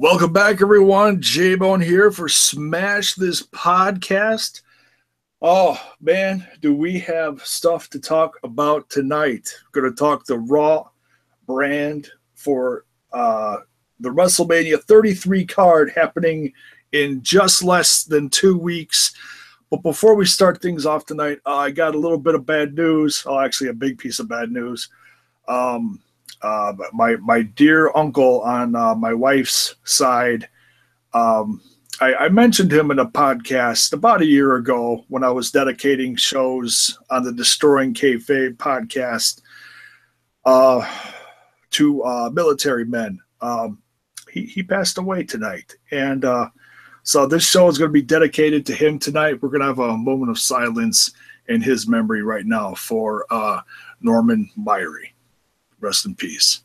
Welcome back, everyone. JAYBONE here for Smash This Podcast. Oh, man, do we have stuff to talk about tonight. We're going to talk the Raw brand for the WrestleMania 33 card happening in just less than 2 weeks. But before we start things off tonight, I got a little bit of bad news. Oh, actually, a big piece of bad news. My dear uncle on my wife's side, I mentioned him in a podcast about a year ago when I was dedicating shows on the Destroying Kayfabe podcast to military men. He passed away tonight, and so this show is going to be dedicated to him tonight. We're going to have a moment of silence in his memory right now for Norman Myrie. Rest in peace.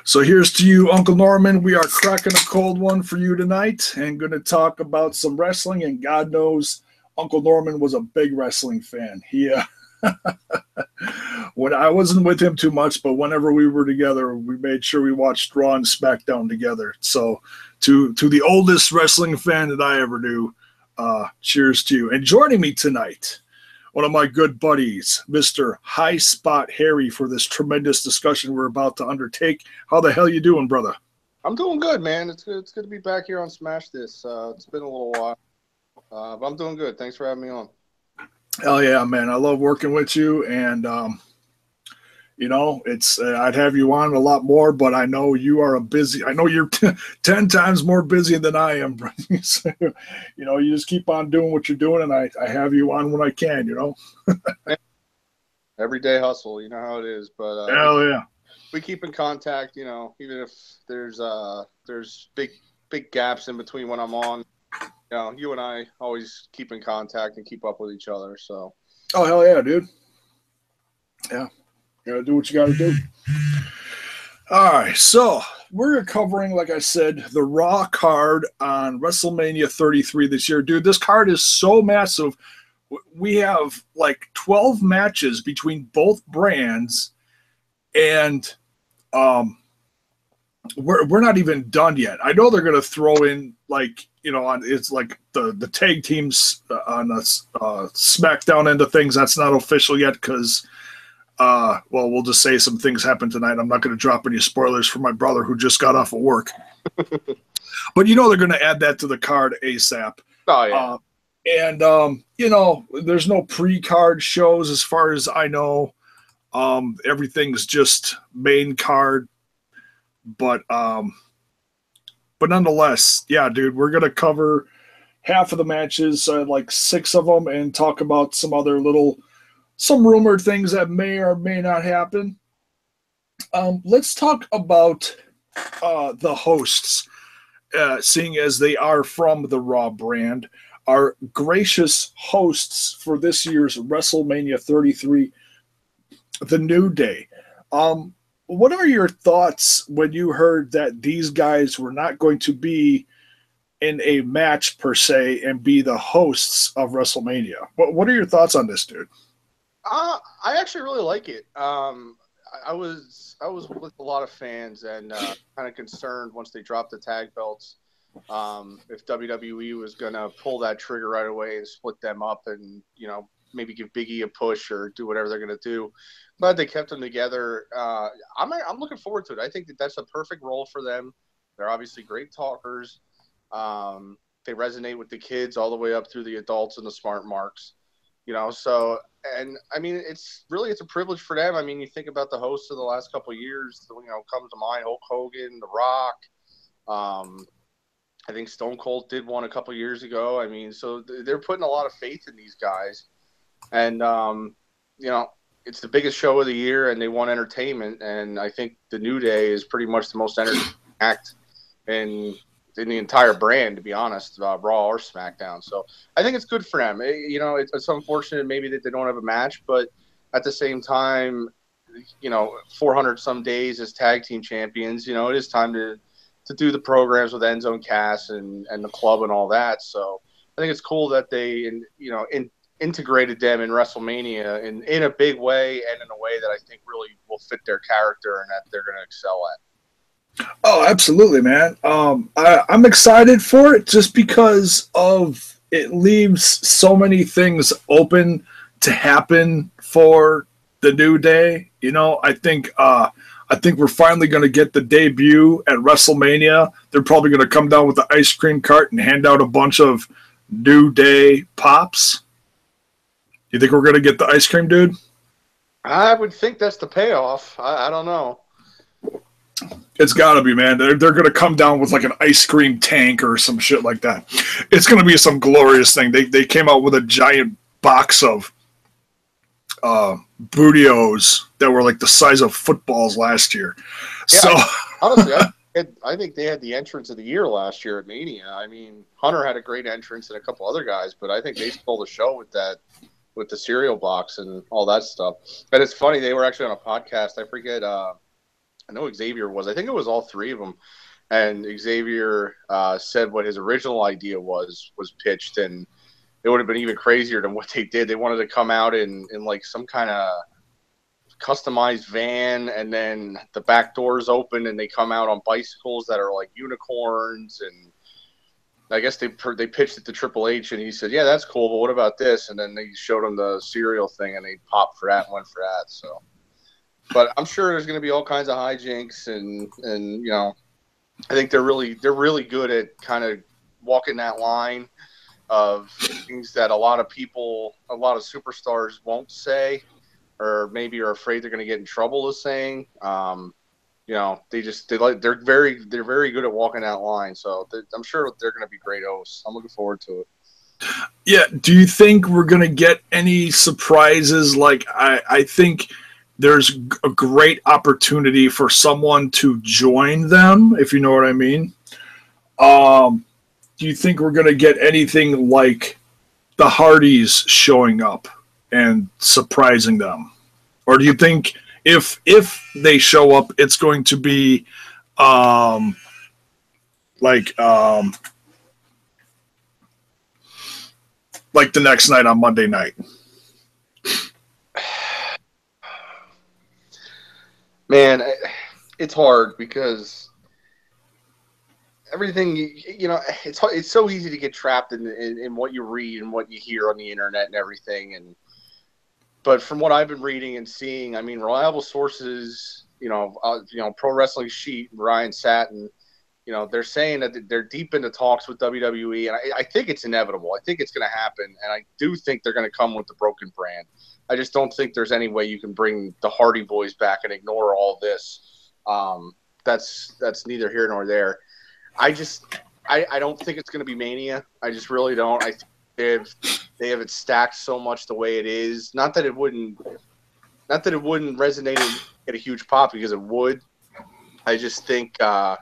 So here's to you, Uncle Norman. We are cracking a cold one for you tonight and going to talk about some wrestling. And God knows Uncle Norman was a big wrestling fan. He when I wasn't with him too much, but whenever we were together, we made sure we watched Raw and SmackDown together. So to the oldest wrestling fan that I ever knew, cheers to you. And joining me tonight, one of my good buddies, Mr. Highspot Harry, for this tremendous discussion we're about to undertake. How the hell you doing, brother? I'm doing good, man. It's good to be back here on Smash This. It's been a little while, but I'm doing good. Thanks for having me on. Hell yeah, man. I love working with you, and it's I'd have you on a lot more, but I know you are I know you're 10 times more busy than I am. So, you just keep on doing what you're doing, and I have you on when I can, Everyday hustle, you know how it is. But hell yeah. We keep in contact, even if there's big gaps in between when I'm on. You and I always keep in contact and keep up with each other. So. Oh, hell yeah, dude. Yeah. You gotta do what you gotta do. All right, so we're covering, like I said, the Raw card on WrestleMania 33 this year. Dude, this card is so massive. We have like 12 matches between both brands, and we're not even done yet. I know they're gonna throw in it's like the tag teams on the SmackDown end of things. That's not official yet because, we'll just say some things happened tonight. I'm not going to drop any spoilers for my brother who just got off of work. But they're going to add that to the card ASAP. Oh, yeah. There's no pre-card shows as far as I know. Everything's just main card. But nonetheless, yeah, dude, we're going to cover half of the matches, like 6 of them, and talk about some rumored things that may or may not happen. Let's talk about the hosts, seeing as they are from the Raw brand, our gracious hosts for this year's WrestleMania 33, The New Day. What are your thoughts when you heard that these guys were not going to be in a match per se and be the hosts of WrestleMania? What are your thoughts on this, dude? I actually really like it. I was with a lot of fans and kind of concerned once they dropped the tag belts if WWE was gonna pull that trigger right away and split them up and maybe give Big E a push or do whatever they're gonna do. Glad they kept them together. I'm looking forward to it. I think that's a perfect role for them. They're obviously great talkers. They resonate with the kids all the way up through the adults and the smart marks. So, and I mean, it's a privilege for them. I mean, you think about the hosts of the last couple of years, comes to mind, Hulk Hogan, The Rock. I think Stone Cold did one a couple of years ago. I mean, so they're putting a lot of faith in these guys. And, it's the biggest show of the year and they want entertainment. And I think the New Day is pretty much the most entertaining act in the entire brand, to be honest, Raw or SmackDown. So I think it's good for them. It's unfortunate maybe that they don't have a match, but at the same time, 400 some days as tag team champions, it is time to do the programs with Enzo and Cass and the club and all that. So think it's cool that they, integrated them in WrestleMania in a big way and in a way that I think really will fit their character and that they're going to excel at. Oh, absolutely, man. I'm excited for it just because of it leaves so many things open to happen for the New Day. I think we're finally going to get the debut at WrestleMania. They're probably going to come down with the ice cream cart and hand out a bunch of New Day pops. You think we're going to get the ice cream, dude? I would think that's the payoff. I don't know. It's got to be, man. They're going to come down with like an ice cream tank or some shit like that. It's going to be some glorious thing. They came out with a giant box of Bootios that were like the size of footballs last year. Yeah, so honestly, I think they had the entrance of the year last year at Mania. I mean, Hunter had a great entrance and a couple other guys, but I think they stole the show with the cereal box and all that stuff. And it's funny, they were actually on a podcast. I forget. I know Xavier was. I think it was all three of them. And Xavier said what his original idea was pitched, and it would have been even crazier than what they did. They wanted to come out in like some kind of customized van, and then the back doors open, and they come out on bicycles that are like unicorns. And I guess they pitched it to Triple H, and he said, "Yeah, that's cool, but what about this?" And then they showed him the cereal thing, and they popped for that and went for that. So, but I'm sure there's going to be all kinds of hijinks, and I think they're really good at kind of walking that line of things that a lot of superstars won't say, or maybe are afraid they're going to get in trouble of saying. They're very good at walking that line. So I'm sure they're going to be great hosts. I'm looking forward to it. Yeah. Do you think we're going to get any surprises? Like, I think there's a great opportunity for someone to join them, if you know what I mean. Do you think we're going to get anything like the Hardys showing up and surprising them? Or do you think if they show up, it's going to be like the next night on Monday night? Man, it's hard because everything, it's so easy to get trapped in what you read and what you hear on the internet and everything. But from what I've been reading and seeing, I mean, reliable sources, Pro Wrestling Sheet, Ryan Satin, they're saying that they're deep into talks with WWE, and I think it's inevitable. I think it's going to happen, and I do think they're going to come with the broken brand. I just don't think there's any way you can bring the Hardy Boys back and ignore all this. That's neither here nor there. I don't think it's going to be Mania. I just really don't. I think they have it stacked so much the way it is. Not that it wouldn't resonate and get a huge pop, because it would. I just think the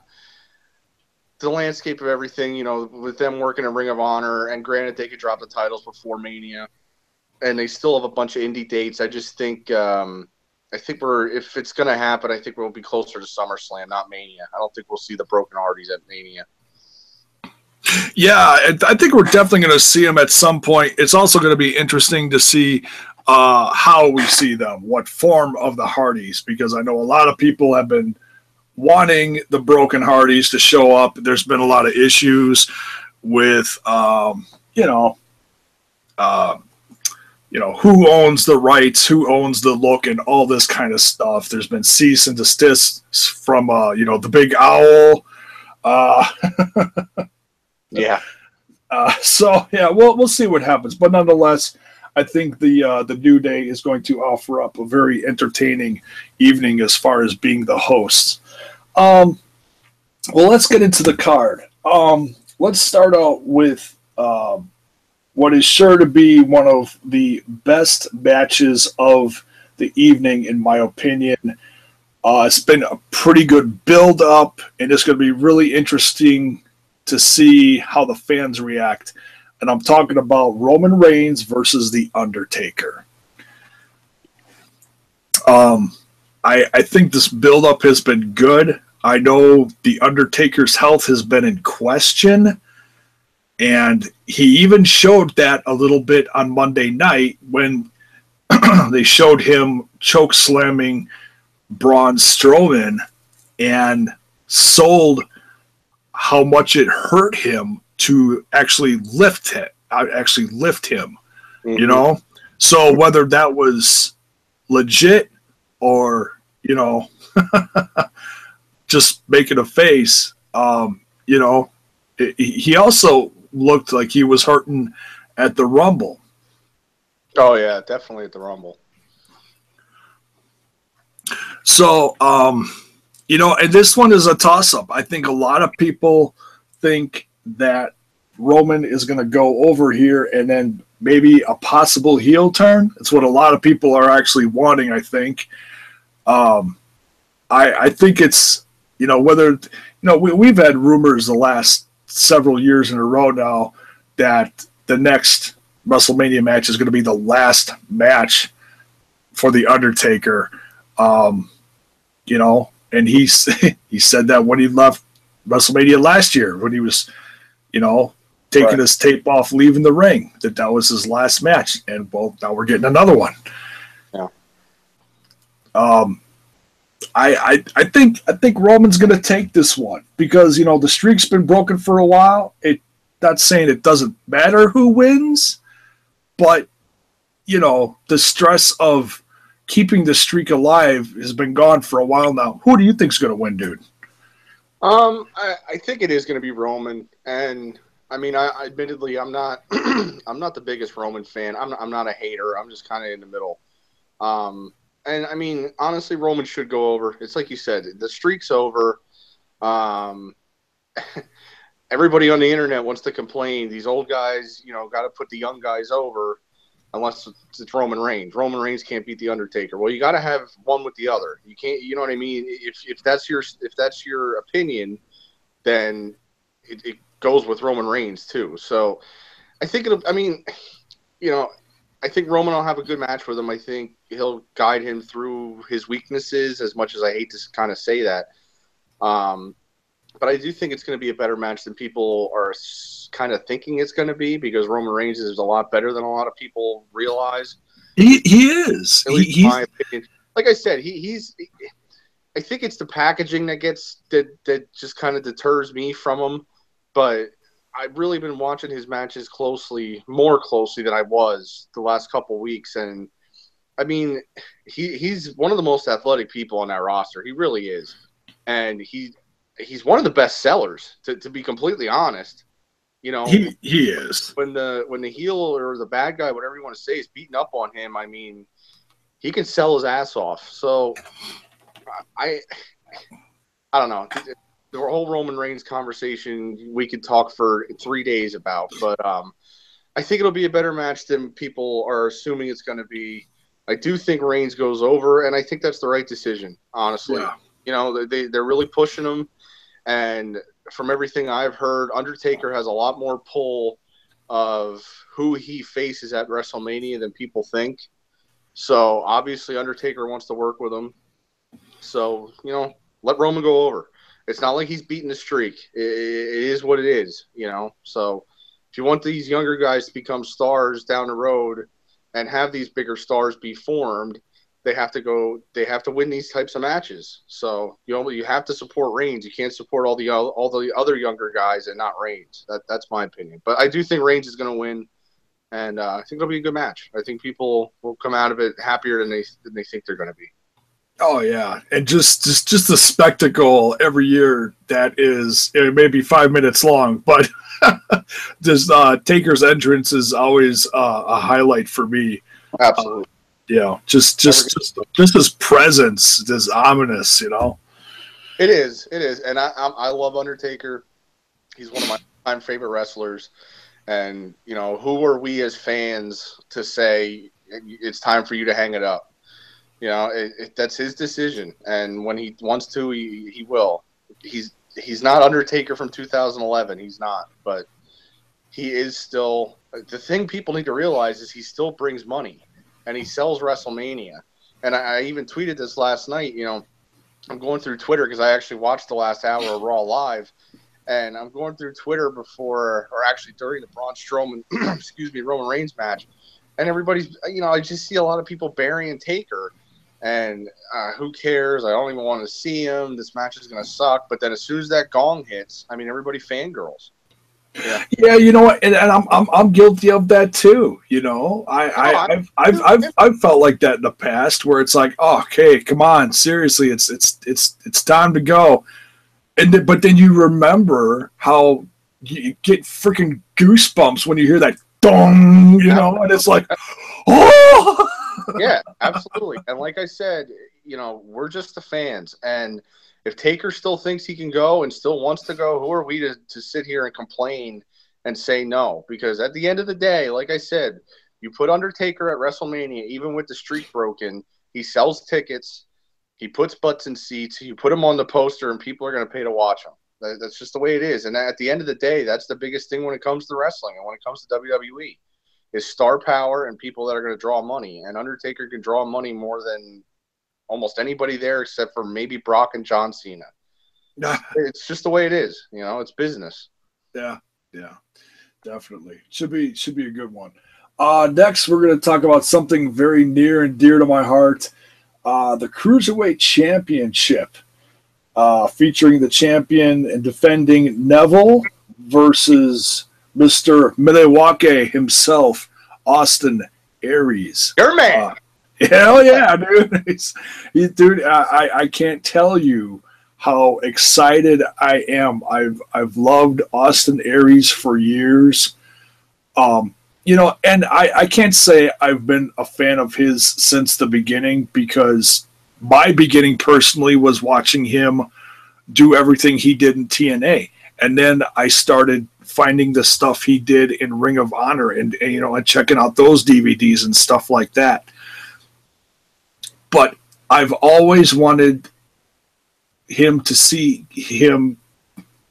landscape of everything, with them working in Ring of Honor, and granted they could drop the titles before Mania, and they still have a bunch of indie dates. I just think if it's going to happen, I think we'll be closer to SummerSlam, not Mania. I don't think we'll see the Broken Hardys at Mania. Yeah, I think we're definitely going to see them at some point. It's also going to be interesting to see how we see them, what form of the Hardys, because I know a lot of people have been wanting the Broken Hardys to show up. There's been a lot of issues with, who owns the rights, who owns the look, and all this kind of stuff. There's been cease and desist from, the Big Owl. Yeah. We'll see what happens. But nonetheless, I think the New Day is going to offer up a very entertaining evening as far as being the hosts. Well, let's get into the card. Let's start out with what is sure to be one of the best matches of the evening, in my opinion. It's been a pretty good build-up, and it's going to be really interesting to see how the fans react. And I'm talking about Roman Reigns versus The Undertaker. I think this build-up has been good. I know The Undertaker's health has been in question, And he even showed that a little bit on Monday night when they showed him choke slamming Braun Strowman and sold how much it hurt him to actually lift him, Mm-hmm. you know? So whether that was legit or, just making a face, he also looked like he was hurting at the Rumble. Oh, yeah, definitely at the Rumble. So, and this one is a toss-up. I think a lot of people think that Roman is going to go over here and then maybe a possible heel turn. It's what a lot of people are actually wanting, I think. I think it's, we've had rumors the last several years in a row now that the next WrestleMania match is going to be the last match for The Undertaker. And he said that when he left WrestleMania last year, when he was, taking his tape off, leaving the ring, that was his last match. And well, now we're getting another one. Yeah. I think Roman's going to take this one because, the streak's been broken for a while. Not saying it doesn't matter who wins, but, the stress of keeping the streak alive has been gone for a while now. Who do you think's going to win, dude? I think it is going to be Roman, and I mean, admittedly, I'm not I'm not the biggest Roman fan. I'm not a hater. I'm just kind of in the middle. And I mean, honestly, Roman should go over. It's like you said, the streak's over. Everybody on the internet wants to complain. These old guys, got to put the young guys over. Unless it's Roman Reigns. Roman Reigns can't beat The Undertaker. Well, you got to have one with the other. You can't. You know what I mean? If that's your opinion, then it goes with Roman Reigns too. So I think I think Roman will have a good match with him. I think he'll guide him through his weaknesses. As much as I hate to kind of say that, but I do think it's going to be a better match than people are kind of thinking it's going to be because Roman Reigns is a lot better than a lot of people realize. He is. At least in my opinion. Like I said, he's. I think it's the packaging that just kind of deters me from him. But I've really been watching his matches more closely than I was the last couple weeks, and I mean, he's one of the most athletic people on that roster. He really is, and he's one of the best sellers, to be completely honest. He is. When the heel or the bad guy, whatever you want to say, is beating up on him, I mean, he can sell his ass off. So I don't know. The whole Roman Reigns conversation we could talk for 3 days about, but I think it'll be a better match than people are assuming it's going to be. I do think Reigns goes over, and I think that's the right decision, honestly. Yeah. They're really pushing him. And from everything I've heard, Undertaker has a lot more pull of who he faces at WrestleMania than people think. So obviously Undertaker wants to work with him. So, let Roman go over. It's not like he's beating the streak. It is what it is, So if you want these younger guys to become stars down the road and have these bigger stars be formed, they have to win these types of matches. So you have to support Reigns. You can't support all the other younger guys and not Reigns. That's my opinion. But I do think Reigns is going to win, and I think it'll be a good match. I think people will come out of it happier than they think they're going to be. Oh yeah, and just the spectacle every year that is, it may be 5 minutes long, but just Taker's entrance is always a highlight for me. Absolutely. Just his presence is ominous, It is, and I love Undertaker. He's one of my all-time favorite wrestlers, and who are we as fans to say it's time for you to hang it up? That's his decision, and when he wants to, he will. He's not Undertaker from 2011. He's not, but he is still. The thing people need to realize is he still brings money. And he sells WrestleMania. And I even tweeted this last night. I'm going through Twitter because I actually watched the last hour of Raw live. And I'm going through Twitter before, or actually during the Braun Strowman, Roman Reigns match, and everybody's, I just see a lot of people burying Taker, and who cares? I don't even want to see him. This match is gonna suck. But then as soon as that gong hits, I mean, everybody fangirls. Yeah, Yeah, you know what, and I'm guilty of that too. I've felt like that in the past, where it's like, oh, okay, come on, seriously, it's time to go, but then you remember how you get freaking goosebumps when you hear that dong, and it's like, oh, yeah, absolutely. And like I said, we're just the fans, and if Taker still thinks he can go and still wants to go, who are we to sit here and complain and say no? Because at the end of the day, like I said, you put Undertaker at WrestleMania, even with the streak broken, he sells tickets, he puts butts in seats, you put him on the poster, and people are going to pay to watch him. That's just the way it is. And at the end of the day, that's the biggest thing when it comes to wrestling and when it comes to WWE is star power and people that are going to draw money. And Undertaker can draw money more than almost anybody there except for maybe Brock and John Cena. It's just the way it is. It's business. Yeah, definitely. Should be a good one. Next, we're going to talk about something very near and dear to my heart, the Cruiserweight Championship, featuring the champion and defending Neville versus Mr. Milwaukee himself, Austin Aries. Your man. Hell yeah, dude. Dude, I can't tell you how excited I am. I've loved Austin Aries for years. And I can't say I've been a fan of his since the beginning, because my beginning personally was watching him do everything he did in TNA. And then I started finding the stuff he did in Ring of Honor and checking out those DVDs and stuff like that. But I've always wanted him to see him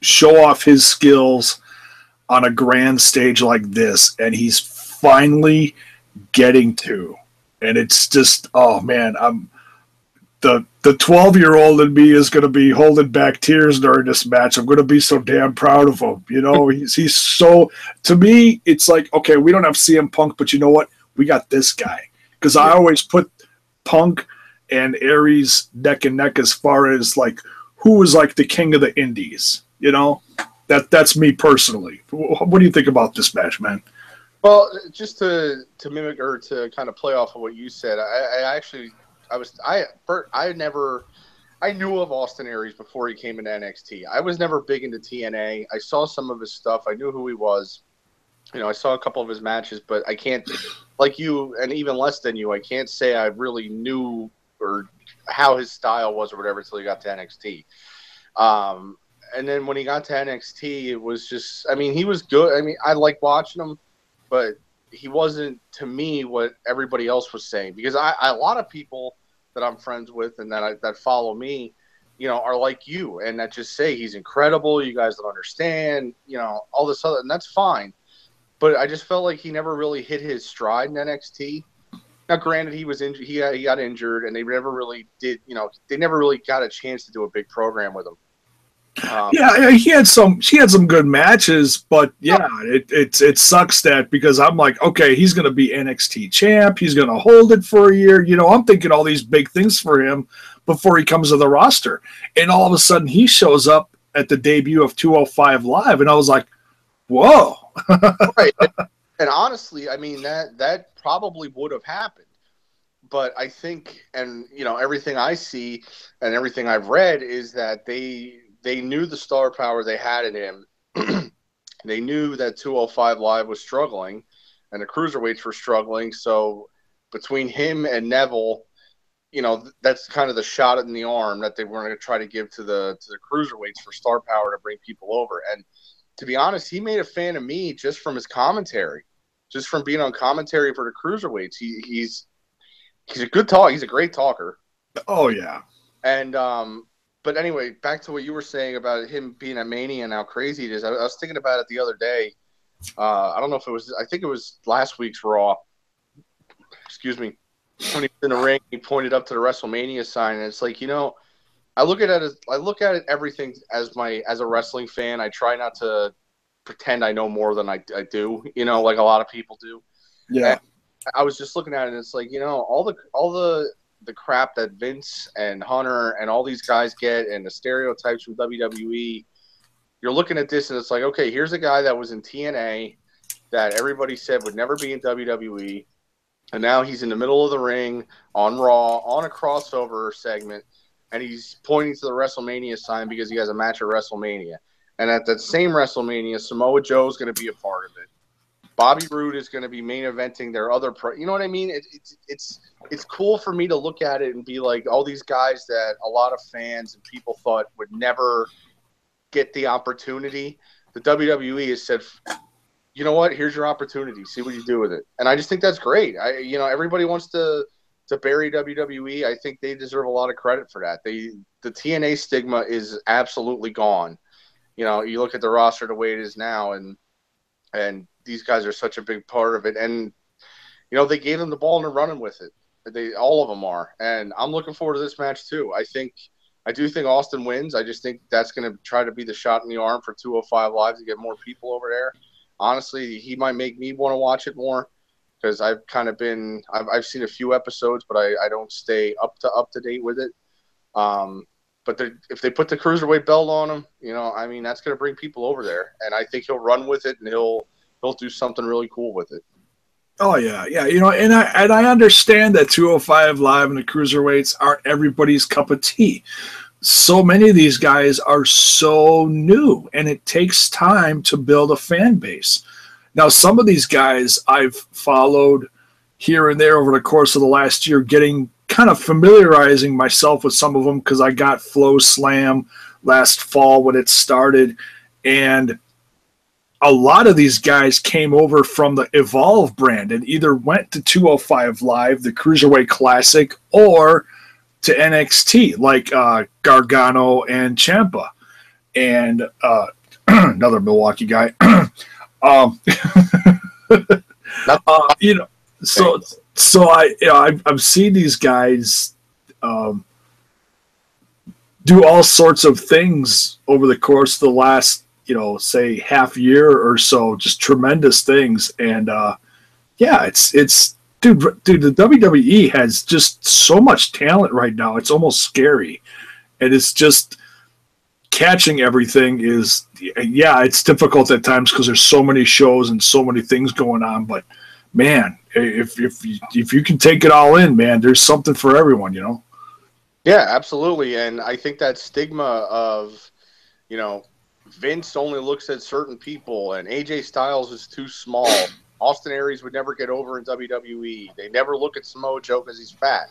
show off his skills on a grand stage like this, and he's finally getting to. And it's just, oh man, the 12-year-old in me is going to be holding back tears during this match. I'm going to be so damn proud of him. He's so, to me, it's like, okay, we don't have CM Punk, but you know what? We got this guy. Because I always put Punk and Aries neck and neck as far as like who was like the king of the indies. That's me personally. What do you think about this match, man? Well, just to mimic or to kind of play off of what you said, I knew of Austin Aries before he came into NXT. I was never big into TNA. I saw some of his stuff. I knew who he was. I saw a couple of his matches, but I can't, like you, and even less than you, I can't say I really knew or how his style was or whatever until he got to NXT. And then when he got to NXT, it was just, he was good. I liked watching him, but he wasn't, to me, what everybody else was saying. Because a lot of people that I'm friends with and that follow me, are like you and that just say he's incredible. You guys don't understand, all this other, and that's fine. But I just felt like he never really hit his stride in NXT. Now, granted, he was injured. He got injured, and they never really did. They never really got a chance to do a big program with him. Yeah, he had some good matches, but yeah, it sucks that, because I'm like, okay, he's going to be NXT champ. He's going to hold it for a year. I'm thinking all these big things for him before he comes to the roster, and all of a sudden he shows up at the debut of 205 Live, and I was like, whoa. Right. And honestly, that probably would have happened. But I think, and everything I see and everything I've read is that they knew the star power they had in him. They knew that 205 Live was struggling and the cruiserweights were struggling. So between him and Neville, that's kind of the shot in the arm that they were going to try to give to the cruiserweights for star power to bring people over. And to be honest, he made a fan of me just from his commentary, just from being on commentary for the cruiserweights. He's a good talker. He's a great talker. Oh yeah. And but anyway, back to what you were saying about him being a Mania and how crazy it is. I was thinking about it the other day. I don't know if it was. I think it was last week's Raw. Excuse me. When he was in the ring, he pointed up to the WrestleMania sign, and it's like, I look at it everything as a wrestling fan. I try not to pretend I know more than I do, like a lot of people do. Yeah. And I was just looking at it, and it's like, all the crap that Vince and Hunter and all these guys get, and the stereotypes from WWE. You're looking at this, and it's like, okay, here's a guy that was in TNA that everybody said would never be in WWE, and now he's in the middle of the ring on Raw on a crossover segment, and he's pointing to the WrestleMania sign because he has a match at WrestleMania. And at that same WrestleMania, Samoa Joe is going to be a part of it. Bobby Roode is going to be main eventing their other you know what I mean? It's cool for me to look at it and be like, all these guys that a lot of fans and people thought would never get the opportunity. The WWE has said, you know what? Here's your opportunity. See what you do with it. And I just think that's great. Everybody wants to bury WWE. I think they deserve a lot of credit for that. The TNA stigma is absolutely gone. You look at the roster the way it is now, and these guys are such a big part of it. And they gave them the ball and they're running with it. All of them are, and I'm looking forward to this match too. I do think Austin wins. I just think that's going to try to be the shot in the arm for 205 Live to get more people over there. Honestly, he might make me want to watch it more because I've kind of been I've seen a few episodes, but I don't stay up to date with it. But if they put the cruiserweight belt on him, that's going to bring people over there, and I think he'll run with it and he'll do something really cool with it. Oh yeah, yeah. And I understand that 205 Live and the cruiserweights aren't everybody's cup of tea. So many of these guys are so new, and it takes time to build a fan base. Now, some of these guys I've followed here and there over the course of the last year, getting kind of familiarizing myself with some of them because I got Flow Slam last fall when it started, and a lot of these guys came over from the Evolve brand and either went to 205 Live, the Cruiserweight Classic, or to NXT, like Gargano and Ciampa, and another Milwaukee guy. So I've seen these guys do all sorts of things over the course of the last, say half year or so, just tremendous things. And it's dude, the WWE has just so much talent right now. It's almost scary. And it's just catching everything is, it's difficult at times because there's so many shows and so many things going on. But man, if you can take it all in, man, there's something for everyone, Yeah, absolutely. And I think that stigma of, Vince only looks at certain people, and AJ Styles is too small. Austin Aries would never get over in WWE. They never look at Samoa Joe because he's fat.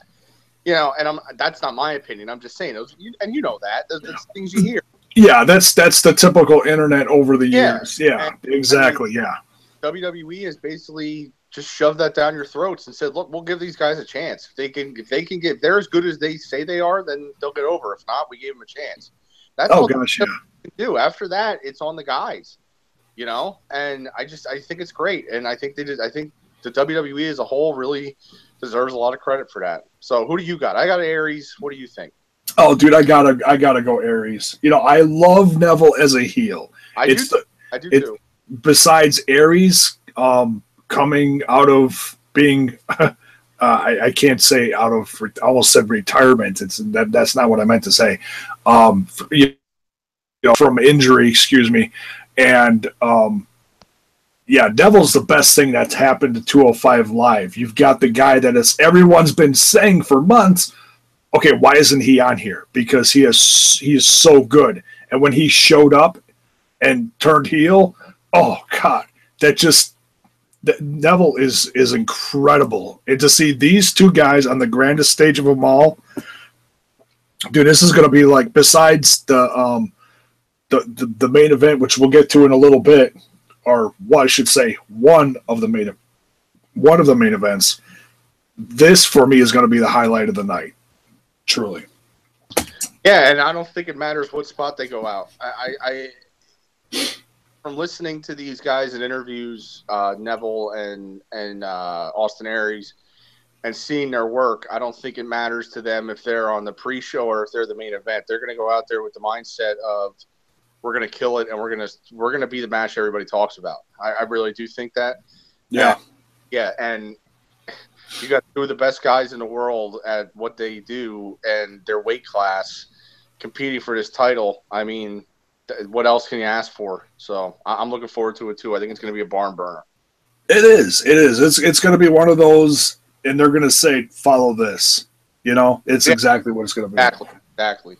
And that's not my opinion. I'm just saying those, and that's things you hear. Yeah, that's the typical internet over the years. Yeah, exactly. WWE has basically just shoved that down your throats and said, "Look, we'll give these guys a chance. If they're as good as they say they are, then they'll get over. If not, we gave them a chance." That's all they can do. After that, it's on the guys, And I think it's great, and I think I think the WWE as a whole really deserves a lot of credit for that. So, who do you got? I got Aries. What do you think? Oh, dude, I gotta go Aries. I love Neville as a heel. I do too. Besides Aries, coming out of being, I can't say out of, I almost said retirement. That's not what I meant to say. From injury, excuse me, and Neville's the best thing that's happened to 205 Live. You've got the guy that everyone's been saying for months. Okay, why isn't he on here? Because he is so good. And when he showed up and turned heel, oh God, Neville is incredible. And to see these two guys on the grandest stage of them all, dude, this is going to be like, besides the main event, which we'll get to in a little bit, or I should say one of the main events. This for me is going to be the highlight of the night. Truly. Yeah, and I don't think it matters what spot they go out. I from listening to these guys in interviews, Neville and Austin Aries, and seeing their work, I don't think it matters to them if they're on the pre-show or if they're the main event. They're going to go out there with the mindset of, we're going to kill it, and we're going to be the match everybody talks about. I really do think that. Yeah. And you got two of the best guys in the world at what they do and their weight class competing for this title. I mean, what else can you ask for? So I'm looking forward to it too. I think it's going to be a barn burner. It is. It's going to be one of those, and they're going to say, follow this. You know, it's exactly what it's going to be. Exactly.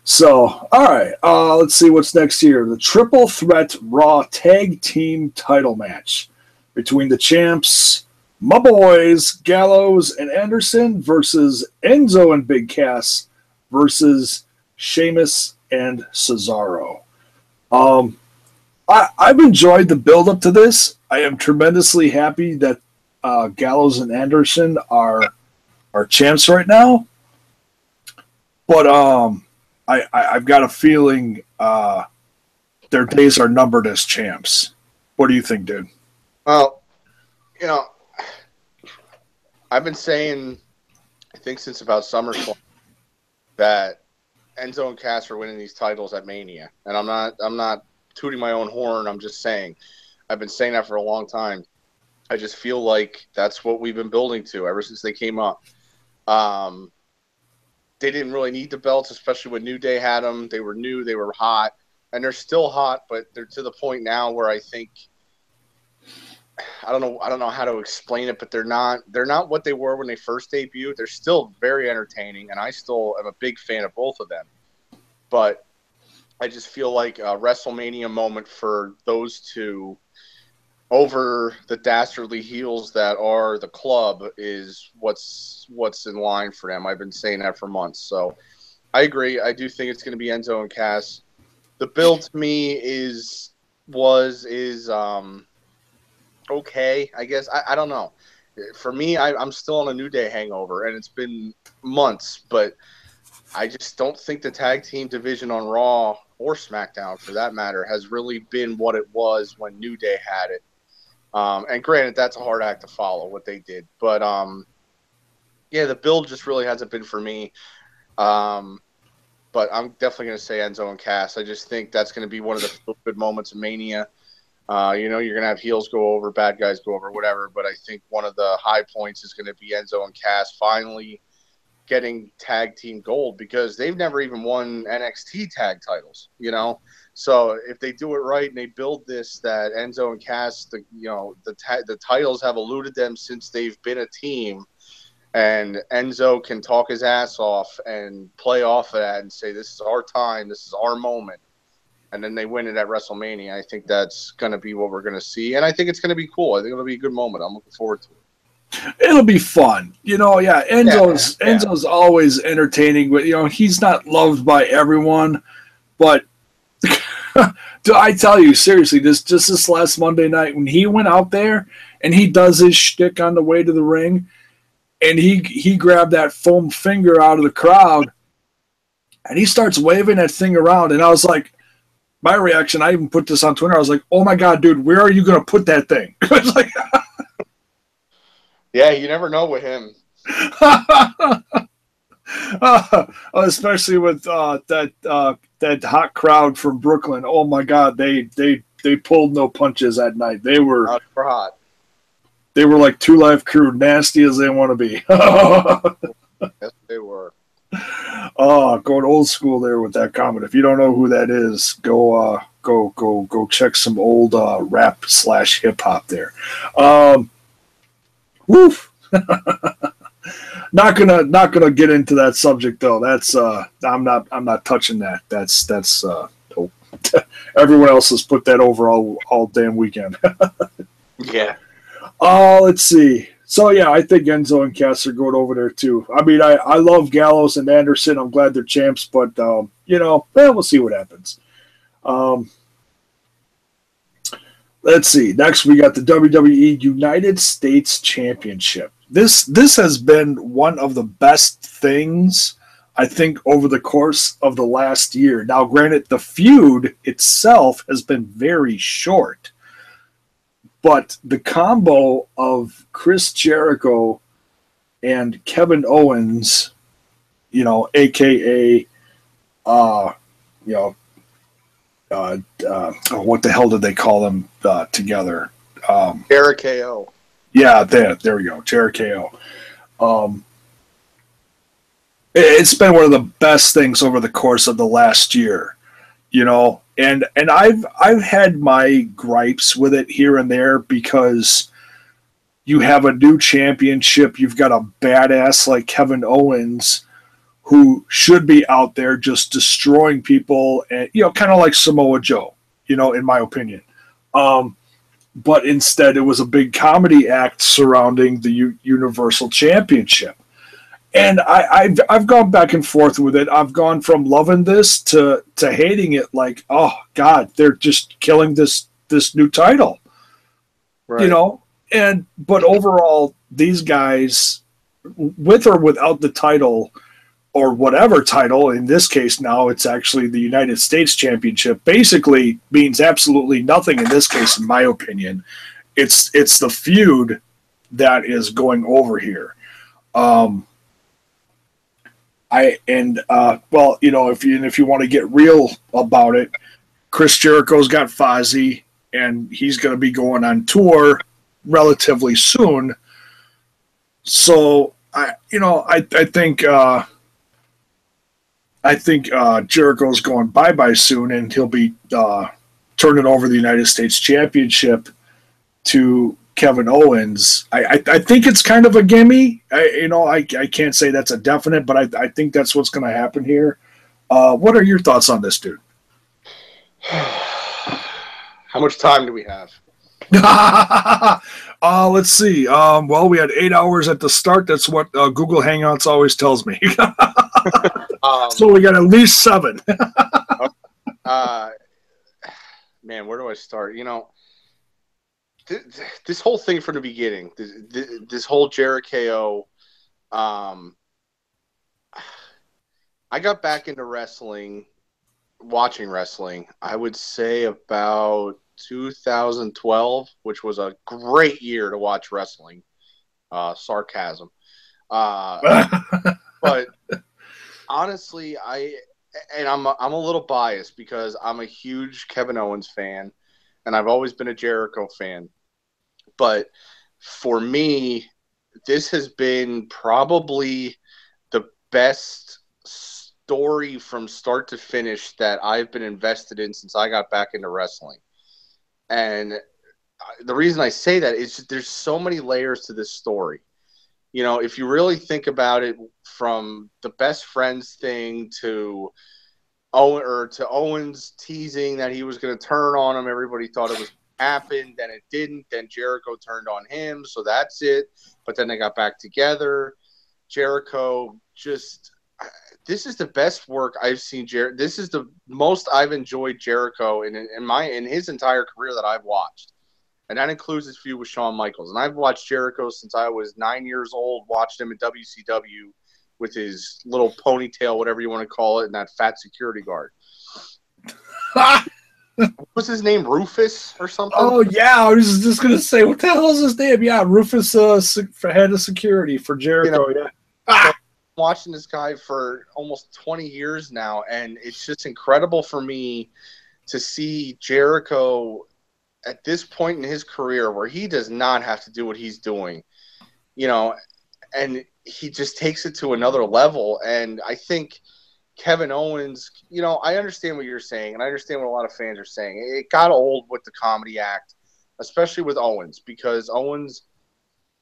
So, all right, let's see what's next here. The Triple Threat Raw Tag Team Title Match between the champs, my boys, Gallows and Anderson, versus Enzo and Big Cass versus Sheamus and Cesaro. I've enjoyed the build-up to this. I am tremendously happy that Gallows and Anderson are champs right now. But I've got a feeling their days are numbered as champs. What do you think, dude? Well, you know, I've been saying, I think since about SummerSlam, that Enzo and Cass are winning these titles at Mania, and I'm not tooting my own horn. I'm just saying, I've been saying that for a long time. I just feel like that's what we've been building to ever since they came up. They didn't really need the belts, especially when New Day had them. They were new, they were hot, and they're still hot, but they're to the point now where I think, I don't know how to explain it, but they're not what they were when they first debuted. They're still very entertaining, and I still am a big fan of both of them. But I just feel like a WrestleMania moment for those two over the dastardly heels that are the Club is what's in line for them. I've been saying that for months. So I agree. I do think it's going to be Enzo and Cass. The build to me is okay, I guess. I don't know. For me, I'm still on a New Day hangover, and it's been months, but I just don't think the tag team division on Raw or SmackDown, for that matter, has really been what it was when New Day had it. And granted, that's a hard act to follow, what they did. But, yeah, the build just really hasn't been for me. But I'm definitely going to say Enzo and Cass. I just think that's going to be one of the good moments of Mania. You're going to have heels go over, bad guys go over, whatever. But I think one of the high points is going to be Enzo and Cass finally getting tag team gold, because they've never even won NXT tag titles, So if they do it right and they build this, that Enzo and Cass, the titles have eluded them since they've been a team, and Enzo can talk his ass off and play off of that and say, this is our time, this is our moment. And then they win it at WrestleMania. I think that's going to be what we're going to see. And I think it's going to be cool. I think it'll be a good moment. I'm looking forward to it. It'll be fun. Enzo's always entertaining, but, he's not loved by everyone. But do I tell you, seriously, this last Monday night, when he went out there and he does his shtick on the way to the ring, and he grabbed that foam finger out of the crowd, and he starts waving that thing around, and I was like, my reaction, I even put this on Twitter, I was like, oh my God, dude, where are you going to put that thing? I was like, yeah, you never know with him. Especially with that hot crowd from Brooklyn. Oh my God, they pulled no punches that night. They were hot. They were like 2 Live Crew, nasty as they want to be. Yes, they were. Oh, going old school there with that comment. If you don't know who that is, go check some old rap / hip hop there. Woof. Not gonna get into that subject though. That's I'm not touching that. That's everyone else has put that over all damn weekend. Yeah. Let's see. So yeah, I think Enzo and Cass are going over there too. I mean, I love Gallows and Anderson. I'm glad they're champs, but we'll see what happens. Let's see. Next, we got the WWE United States Championship. This has been one of the best things, I think, over the course of the last year. Now, granted, the feud itself has been very short, but the combo of Chris Jericho and Kevin Owens, AKA, you know, what the hell did they call them together? Jericho. Yeah, there we go, Jericho. It's been one of the best things over the course of the last year, and I've had my gripes with it here and there because you have a new championship, you've got a badass like Kevin Owens who should be out there just destroying people, and kind of like Samoa Joe, in my opinion. But instead, it was a big comedy act surrounding the Universal Championship, and I've gone back and forth with it. I've gone from loving this to hating it. Like, oh God, they're just killing this new title, right. But overall, these guys, with or without the title, or whatever title, in this case now it's actually the United States Championship, basically means absolutely nothing in this case, in my opinion. It's the feud that is going over here. If you want to get real about it, Chris Jericho's got Fozzy, and he's going to be going on tour relatively soon. So I think Jericho's going bye-bye soon, and he'll be turning over the United States Championship to Kevin Owens. I think it's kind of a gimme. I can't say that's a definite, but I think that's what's going to happen here. What are your thoughts on this, dude? How much time do we have? Let's see. We had 8 hours at the start. That's what Google Hangouts always tells me. So we got at least 7. Man, where do I start? This whole thing from the beginning, this whole Jericho, I got back into watching wrestling, I would say about 2012, which was a great year to watch wrestling. Sarcasm. But honestly, I'm a little biased because I'm a huge Kevin Owens fan, and I've always been a Jericho fan. But for me, this has been probably the best story from start to finish that I've been invested in since I got back into wrestling. And the reason I say that is there's so many layers to this story. If you really think about it, from the best friends thing to Owens teasing that he was going to turn on him, everybody thought it was happened, then it didn't, then Jericho turned on him, so that's it. But then they got back together. Jericho this is the best work I've seen. This is the most I've enjoyed Jericho in his entire career that I've watched. And that includes his feud with Shawn Michaels. And I've watched Jericho since I was 9 years old, watched him at WCW with his little ponytail, whatever you want to call it, and that fat security guard. What was his name? Rufus or something? Oh, yeah. I was just going to say, what the hell is his name? Yeah, Rufus, head of security for Jericho, yeah. Watching this guy for almost 20 years now, and it's just incredible for me to see Jericho at this point in his career where he does not have to do what he's doing, and he just takes it to another level. And I think Kevin Owens, I understand what you're saying, and I understand what a lot of fans are saying. It got old with the comedy act, especially with Owens, because Owens,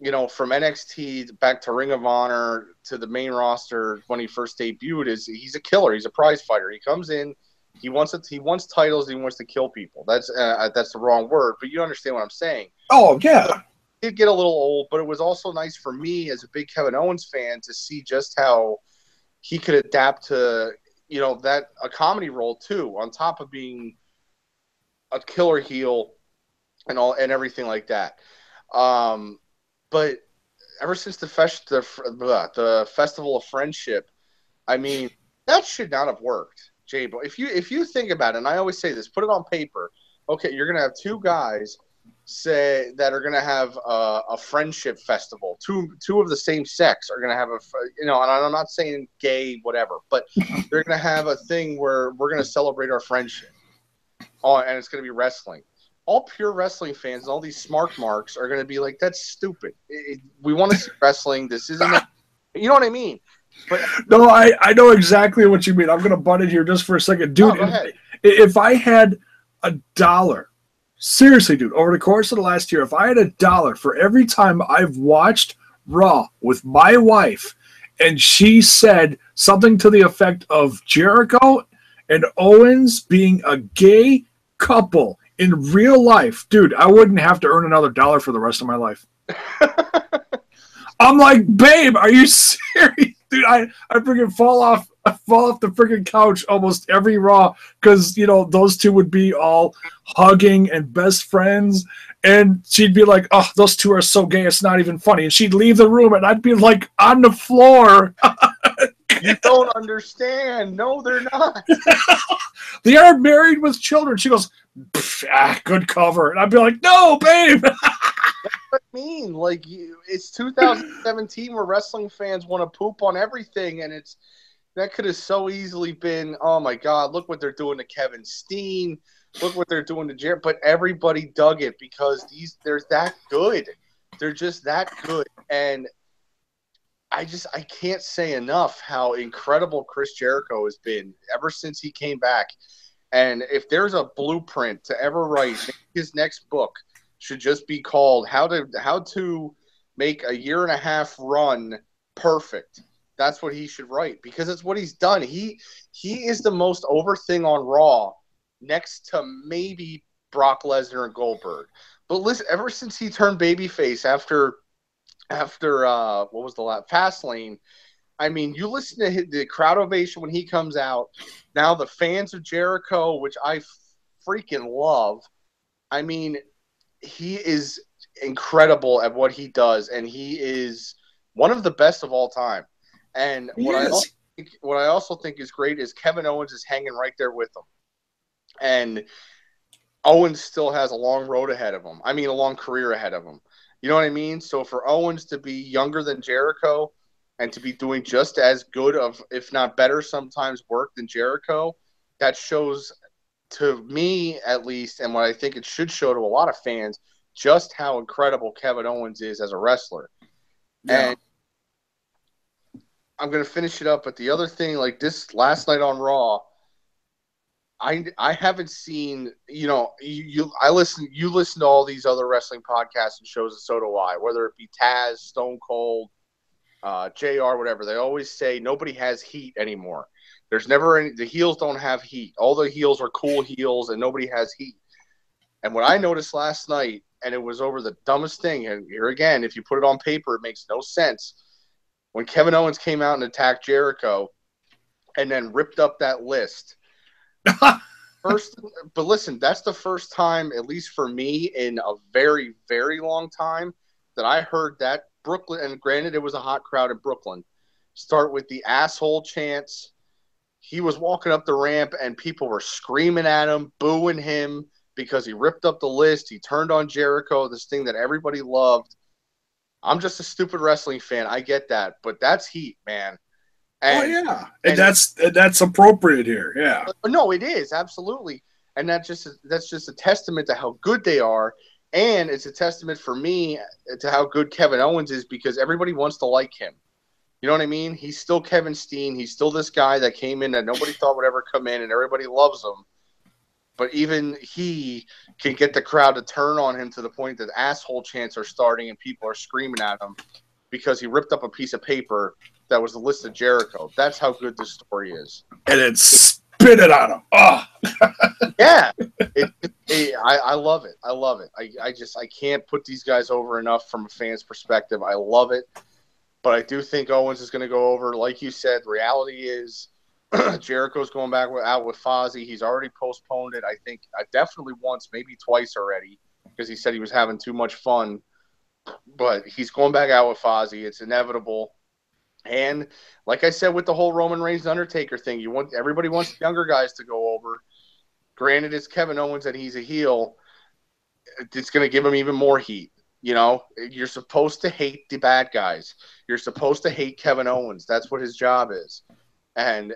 from NXT back to Ring of Honor to the main roster when he first debuted, he's a killer. He's a prize fighter. He comes in, he wants titles, he wants to kill people. That's the wrong word, but you understand what I'm saying. Oh, yeah. It did get a little old, but it was also nice for me as a big Kevin Owens fan to see just how he could adapt to, a comedy role too, on top of being a killer heel and everything like that. But ever since the Festival of Friendship, I mean, that should not have worked, JAYBONE. If you think about it, and I always say this, put it on paper. Okay, you're gonna have two guys that are going to have a friendship festival. Two of the same sex are going to have and I'm not saying gay, whatever, but they're going to have a thing where we're going to celebrate our friendship. Oh, and it's going to be wrestling. All pure wrestling fans and all these smart marks are going to be like, that's stupid. We want to see wrestling. This isn't it. You know what I mean? But no, I know exactly what you mean. I'm going to butt in here just for a second. Dude, if I had $1, seriously, dude, over the course of the last year, if I had $1 for every time I've watched Raw with my wife and she said something to the effect of Jericho and Owens being a gay couple in real life, dude, I wouldn't have to earn another $1 for the rest of my life. I'm like, babe, are you serious? Dude, I freaking fall off the freaking couch almost every Raw because, those two would be all hugging and best friends. And she'd be like, oh, those two are so gay, it's not even funny. And she'd leave the room and I'd be like on the floor. You don't understand. No, they're not. They are married with children. She goes, good cover. And I'd be like, no, babe. That's what I mean. Like, it's 2017 where wrestling fans want to poop on everything, and that could have so easily been, oh my God, look what they're doing to Kevin Steen. Look what they're doing to Jared. But everybody dug it because they're that good. They're just that good. And I can't say enough how incredible Chris Jericho has been ever since he came back. And if there's a blueprint to ever write, his next book should just be called How to Make a 1.5 Year Run Perfect. That's what he should write because it's what he's done. He is the most over thing on Raw next to maybe Brock Lesnar and Goldberg. But listen, ever since he turned babyface after what was the last Fastlane, I mean, you listen to the crowd ovation when he comes out. Now the fans of Jericho, which I freaking love. I mean, he is incredible at what he does, and he is one of the best of all time. And what I also think is great is Kevin Owens is hanging right there with him. And Owens still has a long road ahead of him. I mean, a long career ahead of him. You know what I mean? So for Owens to be younger than Jericho and to be doing just as good of, if not better sometimes, work than Jericho, that shows to me at least, and what I think it should show to a lot of fans, just how incredible Kevin Owens is as a wrestler. Yeah. And I'm going to finish it up, but the other thing, like this last night on Raw, I haven't seen, you listen to all these other wrestling podcasts and shows, and so do I, whether it be Taz, Stone Cold, JR, whatever. They always say nobody has heat anymore. There's never any, the heels don't have heat. All the heels are cool heels and nobody has heat. And what I noticed last night, and it was over the dumbest thing, and here again, if you put it on paper, it makes no sense. When Kevin Owens came out and attacked Jericho and then ripped up that list. But listen, that's the first time, at least for me, in a very, very long time, that I heard that Brooklyn, and granted it was a hot crowd in Brooklyn, start with the asshole chants. He was walking up the ramp and people were screaming at him, booing him because he ripped up the list. He turned on Jericho, this thing that everybody loved. I'm just a stupid wrestling fan. I get that, but that's heat, man. And that's appropriate here. Yeah. No, it is absolutely, and that's just a testament to how good they are, and it's a testament for me to how good Kevin Owens is because everybody wants to like him. You know what I mean? He's still Kevin Steen. He's still this guy that came in that nobody thought would ever come in, and everybody loves him. But even he can get the crowd to turn on him to the point that asshole chants are starting and people are screaming at him because he ripped up a piece of paper that was the list of Jericho. That's how good this story is. And it spit it on him. Oh. Yeah. I love it. I love it. I can't put these guys over enough from a fan's perspective. I love it. But I do think Owens is going to go over. Like you said, reality is Jericho's going back out with Fozzy. He's already postponed it, I think, definitely once, maybe twice already, because he said he was having too much fun. But he's going back out with Fozzy. It's inevitable. And like I said with the whole Roman Reigns Undertaker thing, everybody wants the younger guys to go over. Granted, it's Kevin Owens and he's a heel. it's going to give him even more heat. You know, you're supposed to hate the bad guys. You're supposed to hate Kevin Owens. That's what his job is. And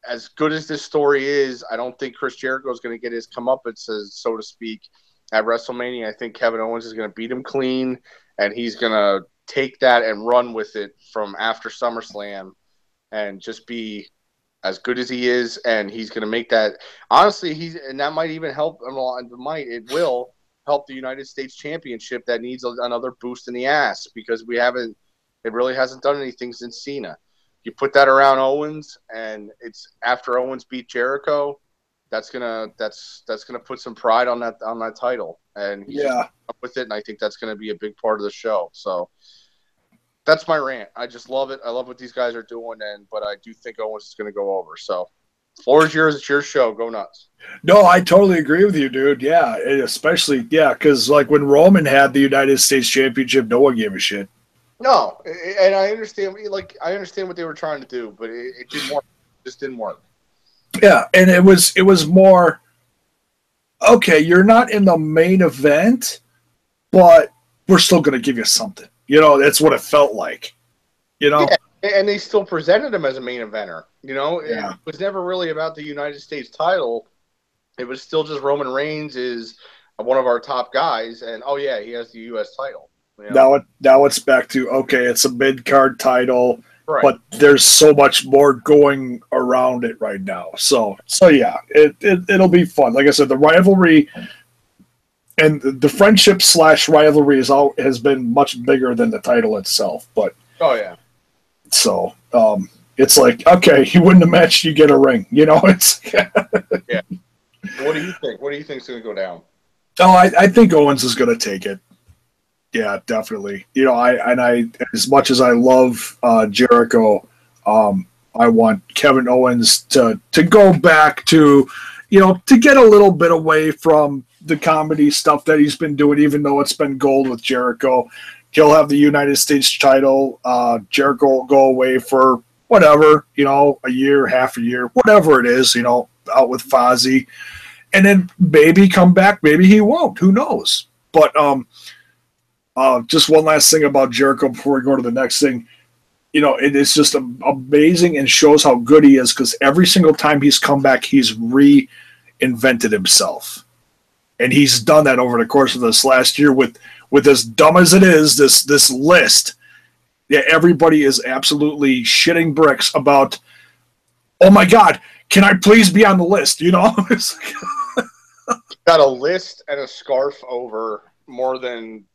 as good as this story is, I don't think Chris Jericho is going to get his comeuppance, so to speak, at WrestleMania. I think Kevin Owens is going to beat him clean, and he's going to take that and run with it from after SummerSlam and just be as good as he is. And he's going to make that. Honestly, and that might even help. It will help the United States Championship that needs another boost in the ass, because it really hasn't done anything since Cena. You put that around Owens, and it's after Owens beat Jericho, that's gonna put some pride on that title, and he's just up with it. And I think that's gonna be a big part of the show. So that's my rant. I just love it. I love what these guys are doing, but I do think Owens is gonna go over. So floor is yours. It's your show. Go nuts. No, I totally agree with you, dude. Yeah, especially because like when Roman had the United States Championship, no one gave a shit. No, and I understand. I understand what they were trying to do, but it didn't work. It just didn't work. Yeah, and it was more. Okay, you're not in the main event, but we're still going to give you something. You know, that's what it felt like. You know, yeah, and they still presented him as a main eventer. You know, yeah. It was never really about the United States title. It was still just Roman Reigns is one of our top guys, and oh yeah, he has the U.S. title. You know? Now it's back to, okay, it's a mid-card title, right, but there's so much more going around it right now. So yeah, it'll be fun. Like I said, the rivalry and the friendship / rivalry has been much bigger than the title itself. But oh yeah, so it's like, okay, you win the match, you get a ring. You know, it's yeah. What do you think? What do you think is going to go down? Oh, I think Owens is going to take it. Yeah, definitely. You know, I as much as I love Jericho, I want Kevin Owens to go back to, you know, to get a little bit away from the comedy stuff that he's been doing, even though it's been gold with Jericho. He'll have the United States title. Jericho will go away for whatever, you know, a year, half a year, whatever it is, you know, out with Fozzy. And then maybe come back, maybe he won't. Who knows? But just one last thing about Jericho before we go to the next thing. You know, it is just amazing and shows how good he is, because every single time he's come back, he's reinvented himself. And he's done that over the course of this last year with as dumb as it is, this list. Yeah, everybody is absolutely shitting bricks about, oh my God, can I please be on the list? You know? Got a list and a scarf over more than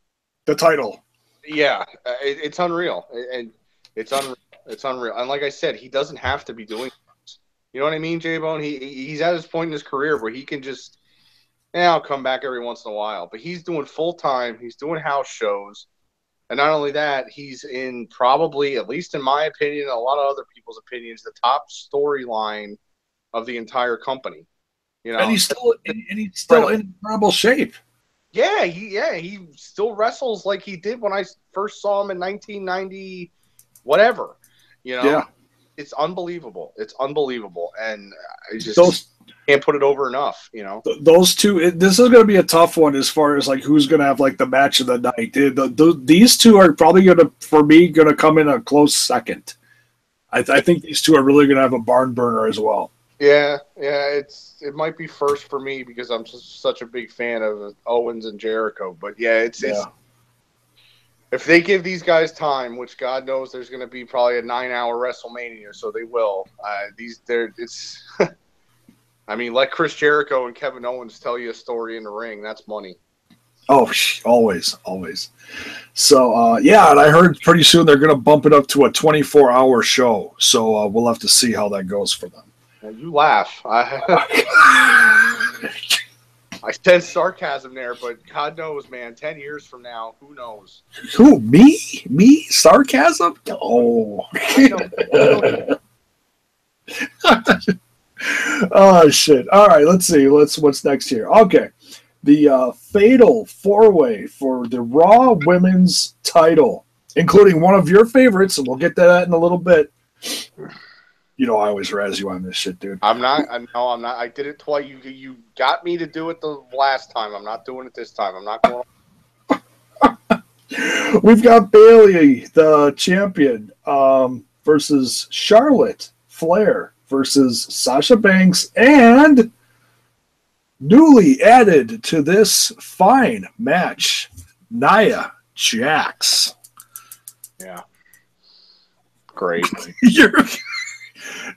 the title. Yeah, it's unreal. And it's unreal. It's unreal. And like I said, he doesn't have to be doing this. You know what I mean, J-Bone? He's at his point in his career where he can just, I'll come back every once in a while. But he's doing full-time. He's doing house shows. And not only that, he's in probably, at least in my opinion, a lot of other people's opinions, the top storyline of the entire company. You know, and he's still in incredible shape. Yeah, he still wrestles like he did when I first saw him in 1990, whatever. You know, yeah. It's unbelievable. It's unbelievable, and I just can't put it over enough. You know, those two. This is going to be a tough one as far as like who's going to have like the match of the night. These two are probably going to come in a close second. I think these two are really going to have a barn burner as well. Yeah, it might be first for me because I'm just such a big fan of Owens and Jericho. But yeah, it's if they give these guys time, which God knows there's going to be probably a 9-hour WrestleMania, so they will. I mean, let Chris Jericho and Kevin Owens tell you a story in the ring. That's money. Oh, always. So, and I heard pretty soon they're going to bump it up to a 24-hour show. So we'll have to see how that goes for them. You laugh. I sense sarcasm there, but God knows, man. 10 years from now, who knows? Who, me? Me? Sarcasm? Oh. Oh, shit. All right, let's see. What's next here? Okay. The fatal 4-way for the Raw Women's title, including one of your favorites, and we'll get to that in a little bit. You know I always razz you on this shit, dude. I'm not. No, I'm not. I did it twice. You got me to do it the last time. I'm not doing it this time. I'm not going. We've got Bayley, the champion, versus Charlotte Flair versus Sasha Banks, and newly added to this fine match, Nia Jax. Yeah. Great.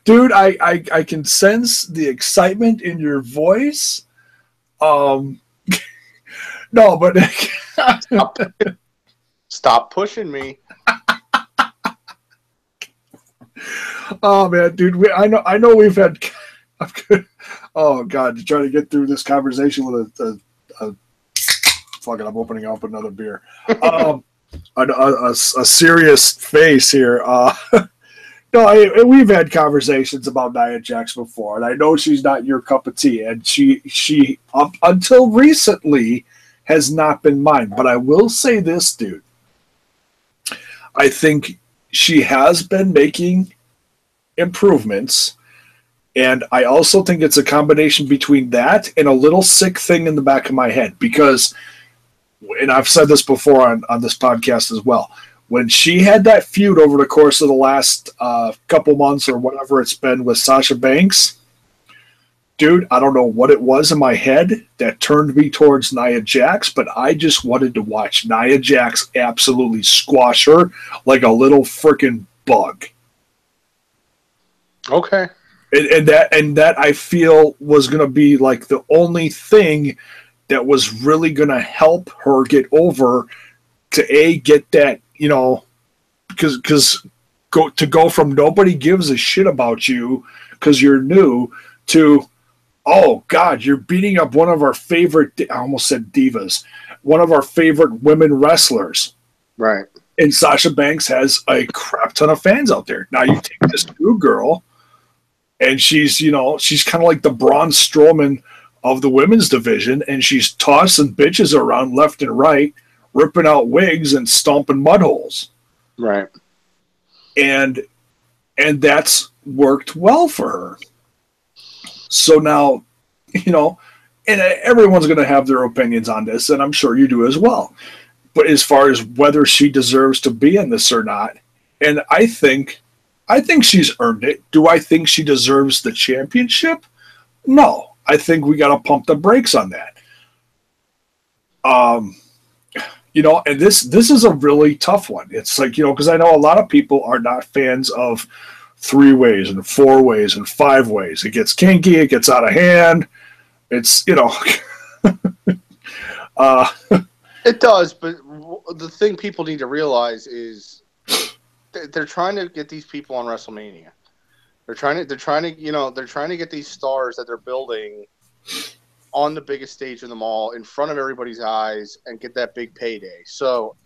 Dude, I can sense the excitement in your voice. No, but Stop pushing me. Oh man, dude, I know we've had. Oh god, to try to get through this conversation with a fuck it, I'm opening up another beer. A serious face here. No, we've had conversations about Nia Jax before, and I know she's not your cup of tea, and she up until recently has not been mine. But I will say this, dude. I think she has been making improvements, and I also think it's a combination between that and a little sick thing in the back of my head because, and I've said this before on this podcast as well, when she had that feud over the course of the last couple months or whatever it's been with Sasha Banks, dude, I don't know what it was in my head that turned me towards Nia Jax, but I just wanted to watch Nia Jax absolutely squash her like a little freaking bug. Okay. And that I feel was going to be like the only thing that was really going to help her get over to get that, you know, because go from nobody gives a shit about you because you're new to, oh God, you're beating up one of our favorite, I almost said divas, one of our favorite women wrestlers. Right. And Sasha Banks has a crap ton of fans out there. Now you take this new girl, and she's kind of like the Braun Strowman of the women's division, and she's tossing bitches around left and right, ripping out wigs and stomping mud holes. Right. And that's worked well for her. So now, you know, and everyone's going to have their opinions on this, and I'm sure you do as well. But as far as whether she deserves to be in this or not, and I think she's earned it. Do I think she deserves the championship? No. I think we got to pump the brakes on that. You know, and this is a really tough one. It's like, you know, because I know a lot of people are not fans of 3-ways and 4-ways and 5-ways. It gets kinky. It gets out of hand. It's, you know. It does, but the thing people need to realize is they're trying to get these people on WrestleMania. They're trying to get these stars that they're building on the biggest stage in the mall in front of everybody's eyes and get that big payday. So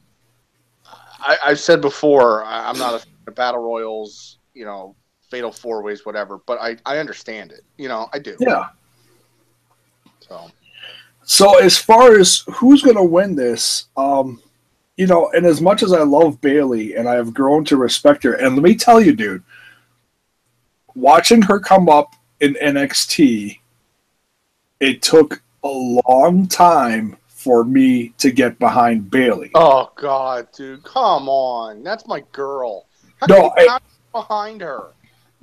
I've said before, I'm not a fan of battle royals, you know, fatal 4-ways, whatever, but I understand it. You know, I do. Yeah. So as far as who's going to win this, you know, and as much as I love Bayley and I have grown to respect her, and let me tell you, dude, watching her come up in NXT, it took a long time for me to get behind Bayley. Oh God, dude, come on, that's my girl. How no, can you not behind her?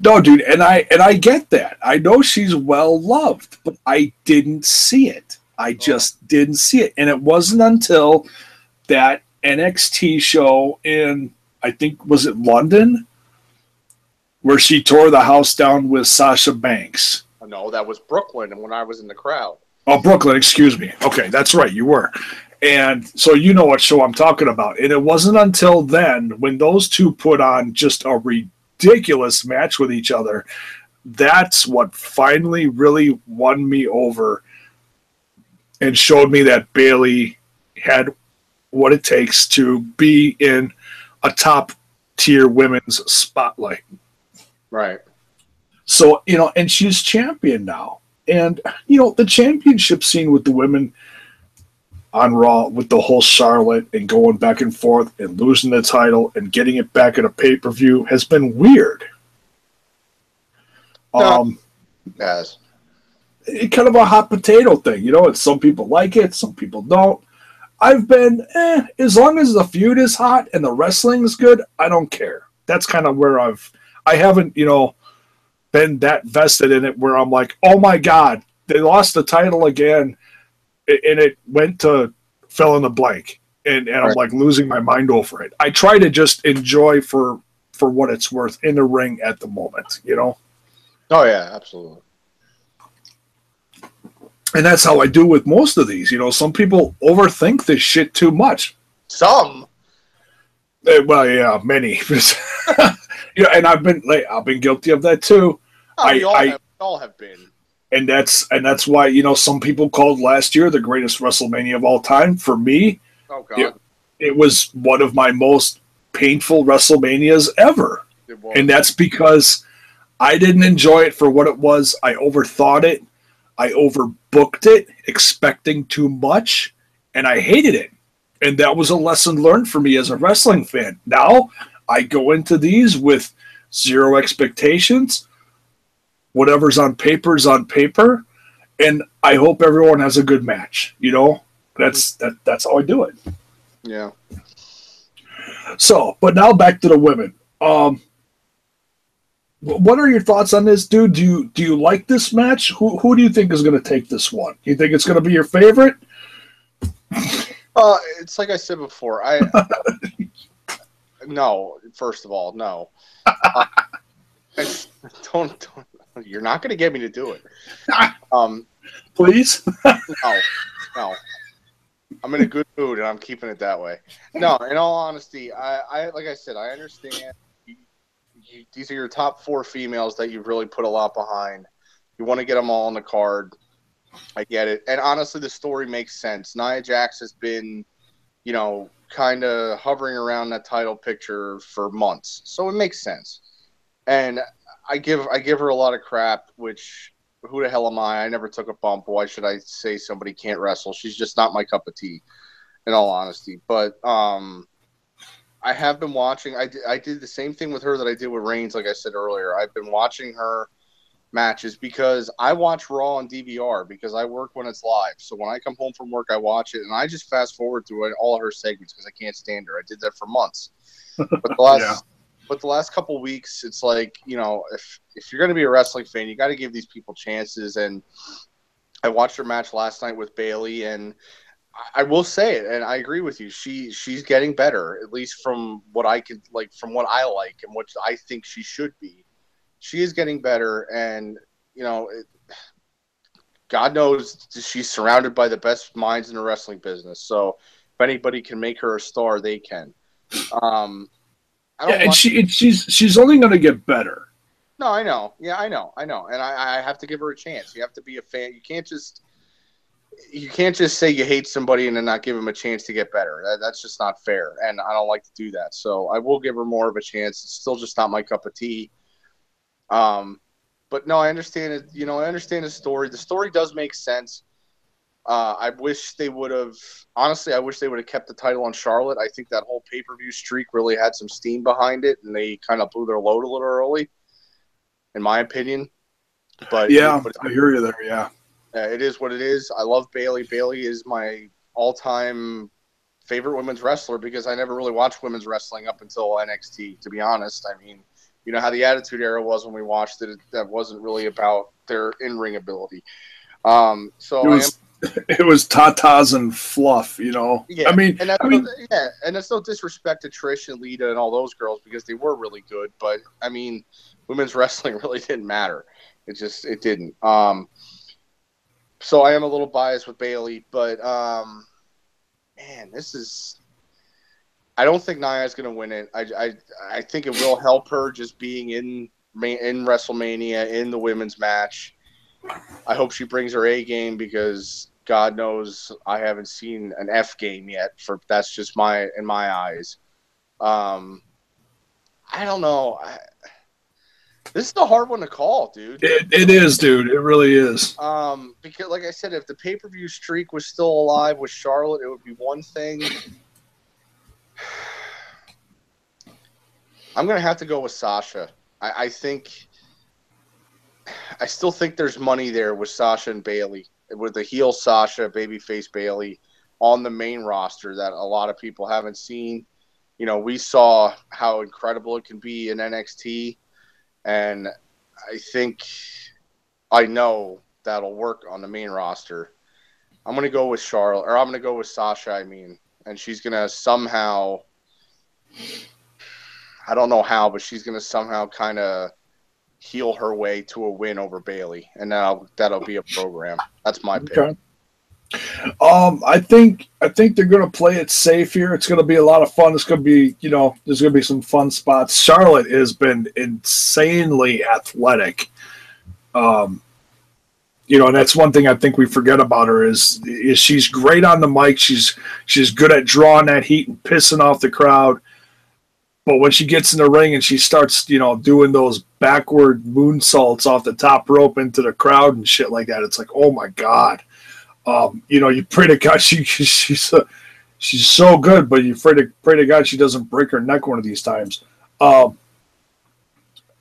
No, dude, and I get that. I know she's well loved, but I didn't see it. I just didn't see it, and it wasn't until that NXT show in, I think, was it London, where she tore the house down with Sasha Banks. No, that was Brooklyn, and when I was in the crowd. Oh, Brooklyn, excuse me. Okay, that's right, you were. And so you know what show I'm talking about. And it wasn't until then, when those two put on just a ridiculous match with each other, that's what finally really won me over and showed me that Bayley had what it takes to be in a top-tier women's spotlight. Right. So, you know, and she's champion now. And, you know, the championship scene with the women on Raw, with the whole Charlotte and going back and forth and losing the title and getting it back at a pay-per-view has been weird. No. Yes. It kind of a hot potato thing, you know. And some people like it, some people don't. I've been as long as the feud is hot and the wrestling is good, I don't care. That's kind of where I haven't, you know, been that vested in it where I'm like, oh my god, they lost the title again, and it went to fill in the blank, and I'm Right. like losing my mind over it. I try to just enjoy for what it's worth in the ring at the moment, you know. Oh yeah, absolutely. And that's how I do with most of these. You know, some people overthink this shit too much. Some. Well, yeah, many. You know, and I've been guilty of that too. Oh, we all have been. And that's why, you know, some people called last year the greatest WrestleMania of all time. For me, Oh God, it was one of my most painful WrestleManias ever. it was. And that's because I didn't enjoy it for what it was. I overthought it. I overbooked it, expecting too much, and I hated it. And that was a lesson learned for me as a wrestling fan. Now I go into these with zero expectations. Whatever's on paper is on paper, and I hope everyone has a good match. You know, that's how I do it. Yeah. So, but now back to the women. What are your thoughts on this, dude? Do you like this match? Who do you think is going to take this one? Do you think it's going to be your favorite? It's like I said before. No. First of all, no. Don't. You're not going to get me to do it. Please. No. I'm in a good mood, and I'm keeping it that way. No, in all honesty, I like I said, I understand. These are your top 4 females that you've really put a lot behind. You want to get them all on the card. I get it. And honestly, the story makes sense. Nia Jax has been, you know, kind of hovering around that title picture for months. So it makes sense. And I give her a lot of crap, which who the hell am I? I never took a bump. Why should I say somebody can't wrestle? She's just not my cup of tea, in all honesty. But I have been watching. I did the same thing with her that I did with Reigns, like I said earlier. I've been watching her matches because I watch Raw on DVR because I work when it's live. So when I come home from work, I watch it, and I just fast forward through all her segments because I can't stand her. I did that for months. But the last couple of weeks, it's like, you know, if you're going to be a wrestling fan, you got to give these people chances. And I watched her match last night with Bayley, and I will say it, and I agree with you. She's getting better, at least from what I could like, from what I like, and what I think she should be. She is getting better, and you know, God knows she's surrounded by the best minds in the wrestling business. So if anybody can make her a star, they can. And she's only going to get better. No, I know. Yeah, I know, and I have to give her a chance. You have to be a fan. You can't just say you hate somebody and then not give them a chance to get better. That's just not fair, and I don't like to do that. So I will give her more of a chance. It's still just not my cup of tea. But no, I understand it. You know, I understand the story. The story does make sense. I wish they would have. Honestly, I wish they would have kept the title on Charlotte. I think that whole pay-per-view streak really had some steam behind it, and they kind of blew their load a little early, in my opinion. But yeah, I hear you there. Yeah. It is what it is. I love Bayley. Bayley is my all-time favorite women's wrestler because I never really watched women's wrestling up until NXT, to be honest. I mean, you know how the Attitude Era was when we watched it. That wasn't really about their in-ring ability. It was tatas and fluff, you know. Yeah, I mean, and that's no disrespect to Trish and Lita and all those girls because they were really good. But I mean, women's wrestling really didn't matter. It didn't. So I am a little biased with Bayley, but man, this is. I don't think Nia is going to win it. I think it will help her just being in WrestleMania in the women's match. I hope she brings her A game because God knows I haven't seen an F game yet. That's just in my eyes. I don't know. This is a hard one to call, dude. It is, dude. It really is. Because like I said, if the pay-per-view streak was still alive with Charlotte, it would be one thing. I'm going to have to go with Sasha. I think I still think there's money there with Sasha and Bayley, with the heel Sasha, babyface Bayley on the main roster that a lot of people haven't seen. You know, we saw how incredible it can be in NXT, and I know that'll work on the main roster. I'm going to go with Charlotte, or I'm going to go with Sasha, and she's going to somehow, I don't know how, but she's going to somehow kind of heel her way to a win over Bayley, and that'll be a program. That's my pick. Okay. I think they're going to play it safe here. It's going to be a lot of fun. It's going to be, there's going to be some fun spots. Charlotte has been insanely athletic. And that's one thing I think we forget about her is she's great on the mic. She's good at drawing that heat and pissing off the crowd. But when she gets in the ring and she starts, doing those backward moonsaults off the top rope into the crowd and shit like that, it's like, oh my God. You pray to God she's so good, but you pray to God she doesn't break her neck one of these times.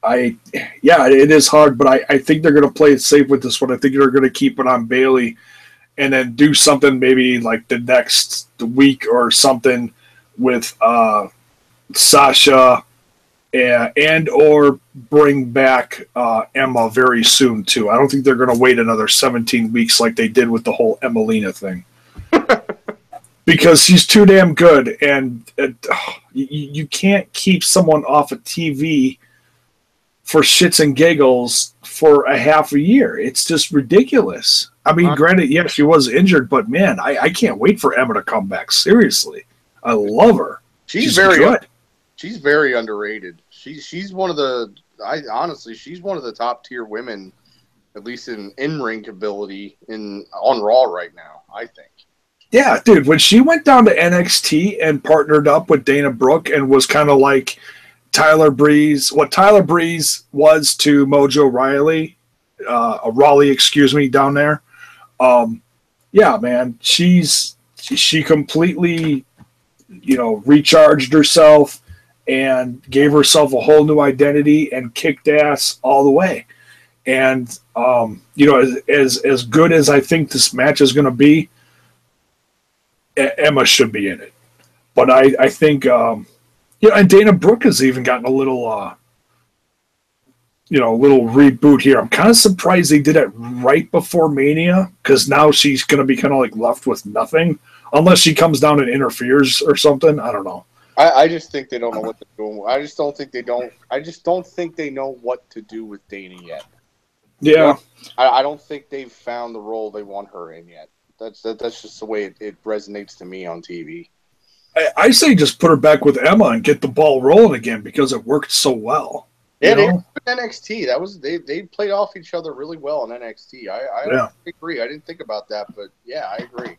It is hard, but I think they're going to play it safe with this one. I think they're going to keep it on Bayley and then do something maybe like the next week or something with Sasha and or bring back Emma very soon too. I don't think they're going to wait another 17 weeks like they did with the whole Emelina thing. Because she's too damn good, and you can't keep someone off of TV for shits and giggles for a half a year. It's just ridiculous. I mean, granted, yes, she was injured, but man, I can't wait for Emma to come back. Seriously. I love her. She's very good. She's very underrated. She's one of the she's one of the top tier women, at least in ring ability on Raw right now, I think. Yeah, dude, when she went down to NXT and partnered up with Dana Brooke and was kind of like what Tyler Breeze was to Mojo Rawley, down there. Yeah, man, she completely, recharged herself and gave herself a whole new identity and kicked ass all the way. And, as good as I think this match is going to be, Emma should be in it. But I think, and Dana Brooke has even gotten a little, little reboot here. I'm kind of surprised they did it right before Mania, because now she's going to be kind of like left with nothing, unless she comes down and interferes or something. I don't know. I just think they don't know what they're doing. I just don't think they know what to do with Dana yet. Yeah. I don't think they've found the role they want her in yet. That's just the way it resonates to me on TV. I say just put her back with Emma and get the ball rolling again, because it worked so well. Yeah, they in NXT. That was they played off each other really well in NXT. I agree. I didn't think about that, but yeah, I agree.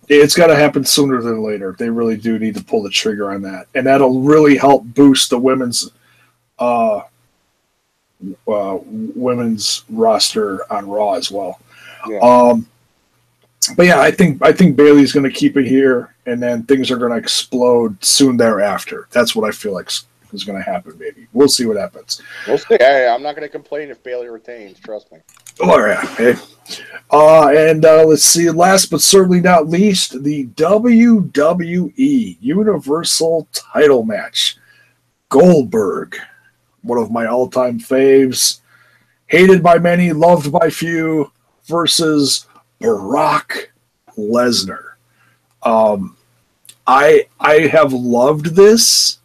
It's got to happen sooner than later. They really do need to pull the trigger on that, and that'll really help boost the women's roster on Raw as well. Yeah. But yeah, I think Bayley's going to keep it here, and then things are going to explode soon thereafter. That's what I feel like is going to happen. Maybe we'll see what happens. We'll see. I'm not going to complain if Bayley retains. Trust me. All right. Okay. And let's see. Last but certainly not least, the WWE Universal Title match. Goldberg, one of my all-time faves, hated by many, loved by few, versus Brock Lesnar. I have loved this,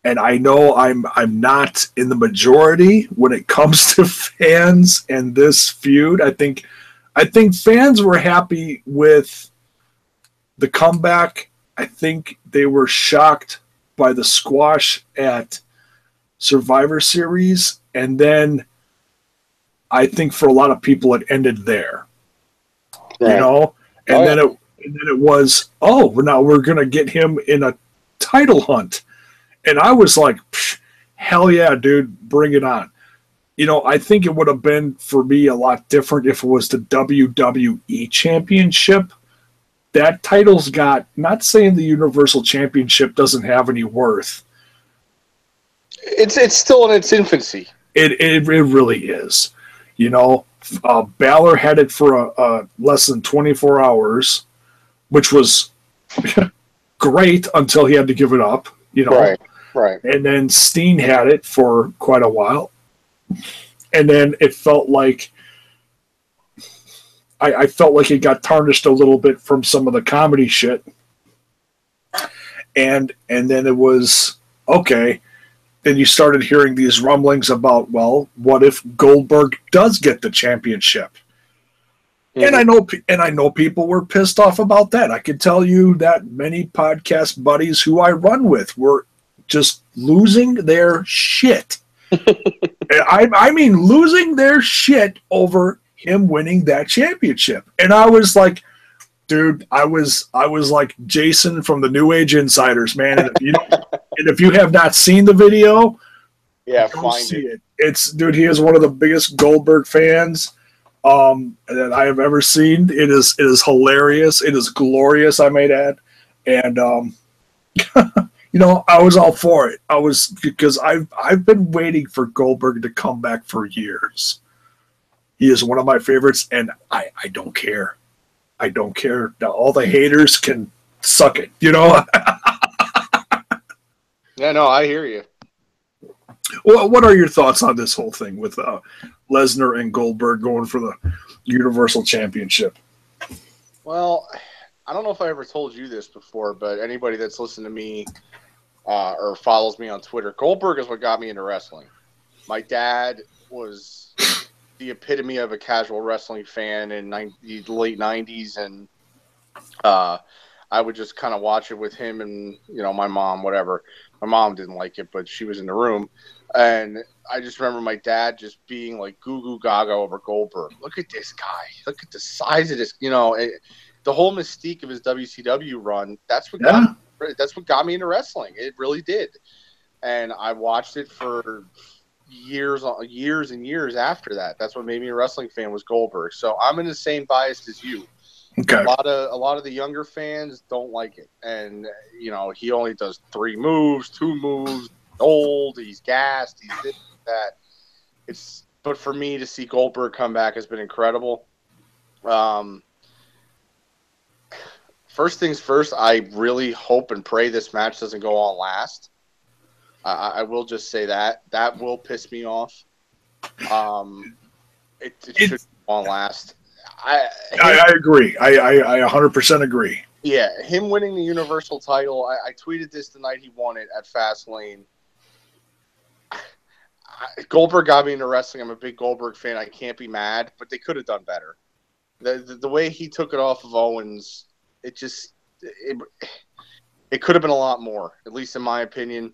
and I know I'm not in the majority when it comes to fans and this feud. I think fans were happy with the comeback. I think they were shocked by the squash at Survivor Series, and then I think for a lot of people it ended there. Right. Then it was, now we're gonna get him in a title hunt, and I was like, hell yeah, dude, bring it on. I think it would have been for me a lot different if it was the WWE Championship. That title's got, not saying the Universal Championship doesn't have any worth. It's still in its infancy. It really is. You know, Balor had it for less than 24 hours, which was great until he had to give it up. You know, Right. and then Steen had it for quite a while, and then it felt like I felt like it got tarnished a little bit from some of the comedy shit, and then it was okay. Then you started hearing these rumblings about, well, what if Goldberg does get the championship? And I know people were pissed off about that. I can tell you that many podcast buddies who I run with were just losing their shit. I mean, losing their shit over him winning that championship. And I was like, dude, I was like Jason from the New Age Insiders, man. And if you have not seen the video, go see it. It's, dude, he is one of the biggest Goldberg fans that I have ever seen. It is hilarious. It is glorious, I might add. And you know, I was all for it. Because I've been waiting for Goldberg to come back for years. He is one of my favorites, and I don't care. I don't care. Now, all the haters can suck it, you know? Yeah, no, I hear you. Well, what are your thoughts on this whole thing with Lesnar and Goldberg going for the Universal Championship? Well, I don't know if I ever told you this before, but anybody that's listened to me or follows me on Twitter, Goldberg is what got me into wrestling. My dad was the epitome of a casual wrestling fan in the late 90s, and I would just kind of watch it with him and, you know, my mom, whatever. My mom didn't like it, but she was in the room. And I just remember my dad just being like goo goo gaga over Goldberg. Look at this guy. Look at the size of this. You know, the whole mystique of his WCW run, that's what got me into wrestling. It really did. And I watched it for years and years after that. That's what made me a wrestling fan, was Goldberg. So I'm in the same bias as you. Okay. A lot of the younger fans don't like it, and you know, he only does 3 moves, 2 moves. Old, he's gassed, he's this, that. But for me to see Goldberg come back has been incredible. First things first, I really hope and pray this match doesn't go on last. I will just say that will piss me off. It should go on last. I agree. I 100% agree. Yeah, him winning the Universal title, I tweeted this the night he won it at Fastlane. Goldberg got me into wrestling. I'm a big Goldberg fan. I can't be mad, but they could have done better. The way he took it off of Owens, it could have been a lot more, at least in my opinion.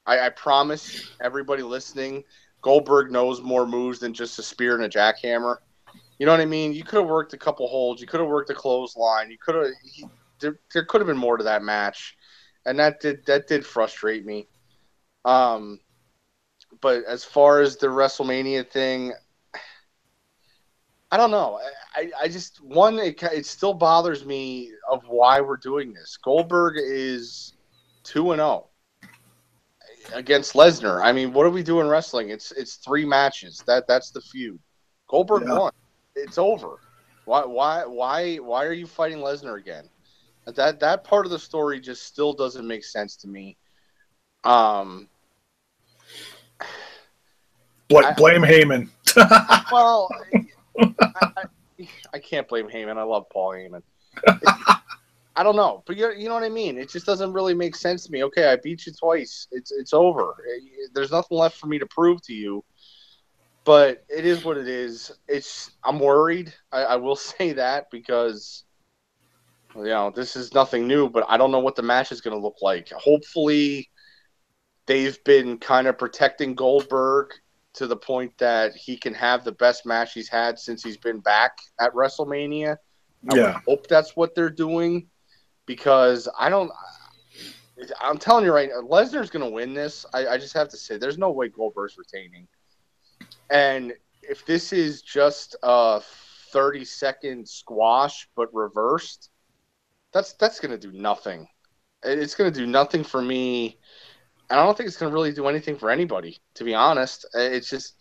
I promise everybody listening, Goldberg knows more moves than just a spear and a jackhammer. You know what I mean? You could have worked a couple holds. You could have worked a clothesline. There could have been more to that match, and that did frustrate me. But as far as the WrestleMania thing, I don't know. I just, it still bothers me of why we're doing this. Goldberg is 2-0 against Lesnar. I mean, what do we do in wrestling? It's 3 matches. That's the feud. Goldberg won. It's over. Why are you fighting Lesnar again? That part of the story just still doesn't make sense to me. Blame Heyman. Well, I can't blame Heyman. I love Paul Heyman. I don't know, but you know what I mean. It just doesn't really make sense to me. Okay, I beat you twice. It's over. There's nothing left for me to prove to you. But it is what it is. I'm worried. I will say that, because, you know, this is nothing new, but I don't know what the match is going to look like. Hopefully, they've been kind of protecting Goldberg to the point that he can have the best match he's had since he's been back at WrestleMania. I hope that's what they're doing, because I'm telling you right now, Lesnar's going to win this. I just have to say, there's no way Goldberg's retaining. And if this is just a 30-second squash but reversed, that's going to do nothing. It's going to do nothing for me. And I don't think it's going to really do anything for anybody, to be honest. It's just,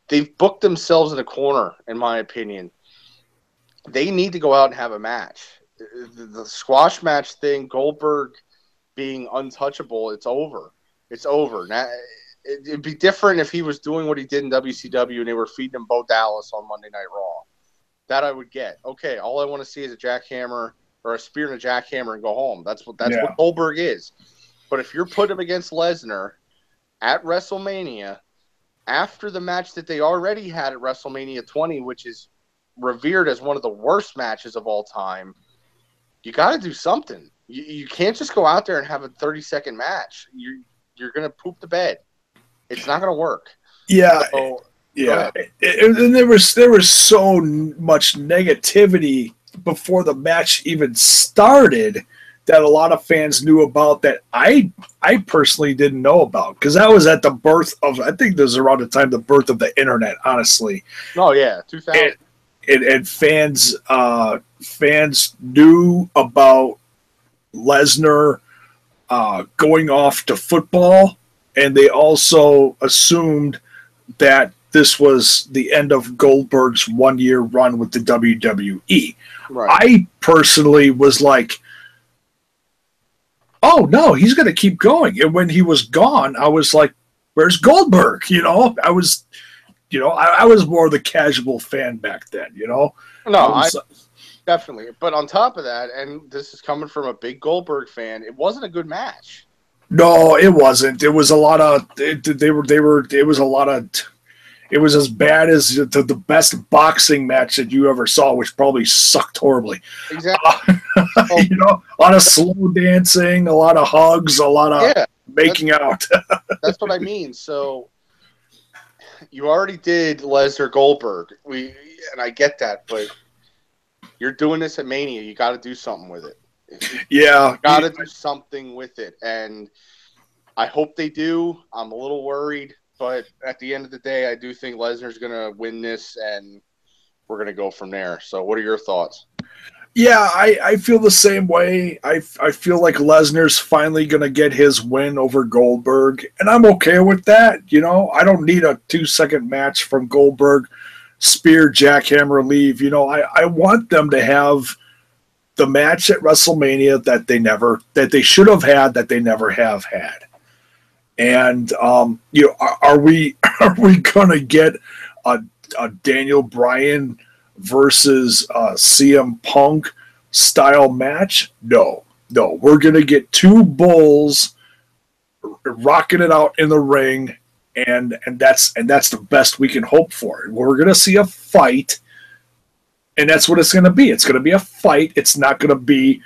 they've booked themselves in a corner, in my opinion. They need to go out and have a match. The squash match thing, Goldberg being untouchable, it's over. It's over. Now, it'd be different if he was doing what he did in WCW and they were feeding him Bo Dallas on Monday Night Raw. That I would get. Okay, all I want to see is a jackhammer or a spear and a jackhammer and go home. That's what Goldberg is. But if you're putting him against Lesnar at WrestleMania, after the match that they already had at WrestleMania 20, which is revered as one of the worst matches of all time, you got to do something. You can't just go out there and have a 30-second match. You're going to poop the bed. It's not going to work. Yeah. So, yeah. And there was so much negativity before the match even started that a lot of fans knew about that I personally didn't know about, because that was at the birth of, I think this was around the time the birth of the internet, honestly. Oh yeah, 2000. And fans knew about Lesnar going off to football, and they also assumed that this was the end of Goldberg's one-year run with the WWE. Right. I personally was like, oh no, he's going to keep going. And when he was gone, I was like, where's Goldberg? I was more the casual fan back then, No, I definitely. But on top of that, and this is coming from a big Goldberg fan, it wasn't a good match. No, it wasn't. It was a lot of. It was as bad as the best boxing match that you ever saw, which probably sucked horribly. Exactly. A lot of slow dancing, a lot of hugs, a lot of making out. That's what I mean. So you already did Lesnar Goldberg. And I get that, but you're doing this at Mania. You got to do something with it. Yeah. You got to do something with it. And I hope they do. I'm a little worried. But at the end of the day, I do think Lesnar's going to win this, and we're going to go from there. So what are your thoughts? Yeah, I feel the same way. I feel like Lesnar's finally going to get his win over Goldberg, and I'm okay with that. I don't need a 2-second match from Goldberg, spear, jackhammer, leave. I want them to have the match at WrestleMania that they should have had, that they never have had. And are we gonna get a Daniel Bryan versus CM Punk style match? No. We're gonna get two bulls rocking it out in the ring, and that's the best we can hope for. We're gonna see a fight, and that's what it's gonna be. It's gonna be a fight. It's not gonna be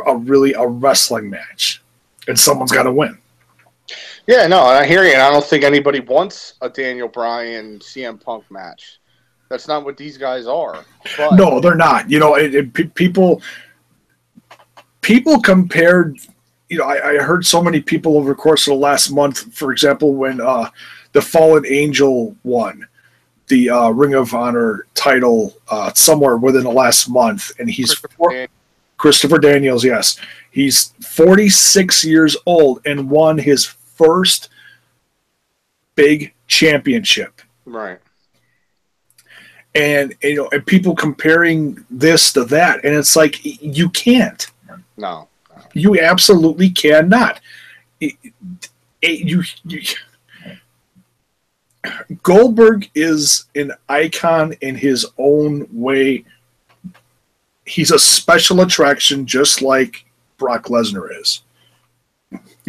a wrestling match, and someone's got to win. Yeah, no, I hear you, and I don't think anybody wants a Daniel Bryan CM Punk match. That's not what these guys are. But no, they're not. People compared. I heard so many people over the course of the last month. For example, when the Fallen Angel won the Ring of Honor title somewhere within the last month, and he's Christopher Daniels. Yes, he's 46 years old and won his first big championship. Right. And and people comparing this to that, and it's like, you can't. No. You absolutely cannot. Goldberg is an icon in his own way. He's a special attraction, just like Brock Lesnar is.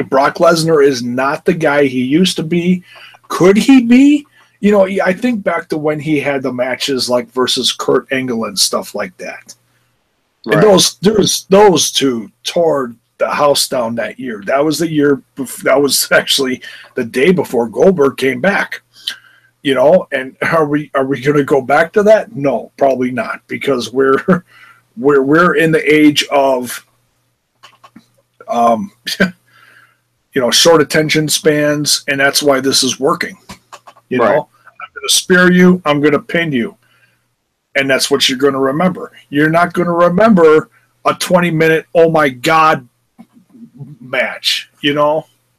Brock Lesnar is not the guy he used to be. Could he be? I think back to when he had the matches like versus Kurt Angle and stuff like that. Right. And those two tore the house down that year. That was the year. That was actually the day before Goldberg came back. And are we going to go back to that? No, probably not, because we're in the age of short attention spans, and that's why this is working. Right. I'm going to spear you, I'm going to pin you, and that's what you're going to remember. You're not going to remember a 20-minute oh my god match.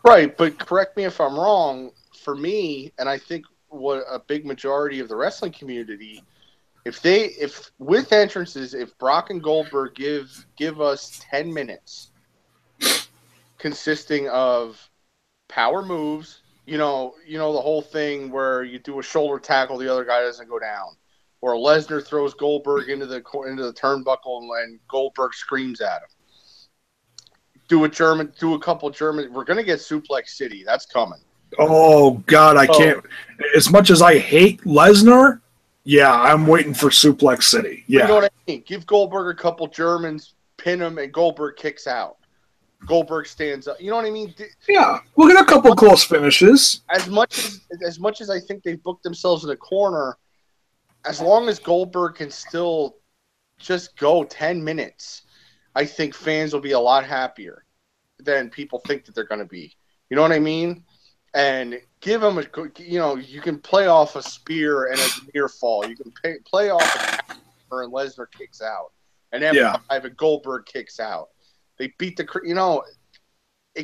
Right, but correct me if I'm wrong. For me, and I think what a big majority of the wrestling community, if with entrances, if Brock and Goldberg give us 10 minutes consisting of power moves, the whole thing where you do a shoulder tackle, the other guy doesn't go down, or Lesnar throws Goldberg into the turnbuckle and Goldberg screams at him. Do a couple German. We're gonna get Suplex City. That's coming. Oh God, I can't. As much as I hate Lesnar, yeah, I'm waiting for Suplex City. Yeah, you know what I mean. Give Goldberg a couple Germans, pin him, and Goldberg kicks out. Goldberg stands up. You know what I mean? Yeah, we'll get a couple close finishes. As much as I think they've booked themselves in a corner, as long as Goldberg can still just go 10 minutes, I think fans will be a lot happier than people think that they're going to be. You know what I mean? And give them you can play off a spear and a near fall. You can play off a hammer and Lesnar kicks out. And then Goldberg kicks out. They beat it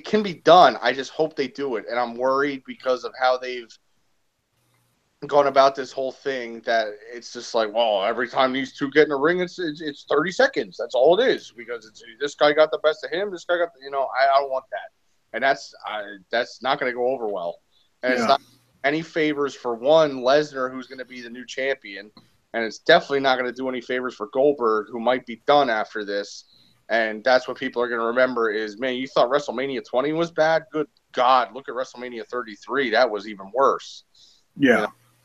can be done. I just hope they do it. And I'm worried because of how they've gone about this whole thing, that it's just like, well, every time these two get in a ring, it's 30 seconds. That's all it is, because it's this guy got the best of him. This guy got I don't want that. And that's not going to go over well. And it's not any favors for Lesnar, who's going to be the new champion. And it's definitely not going to do any favors for Goldberg, who might be done after this. And that's what people are going to remember is, man, you thought WrestleMania 20 was bad? Good God, look at WrestleMania 33. That was even worse. Yeah.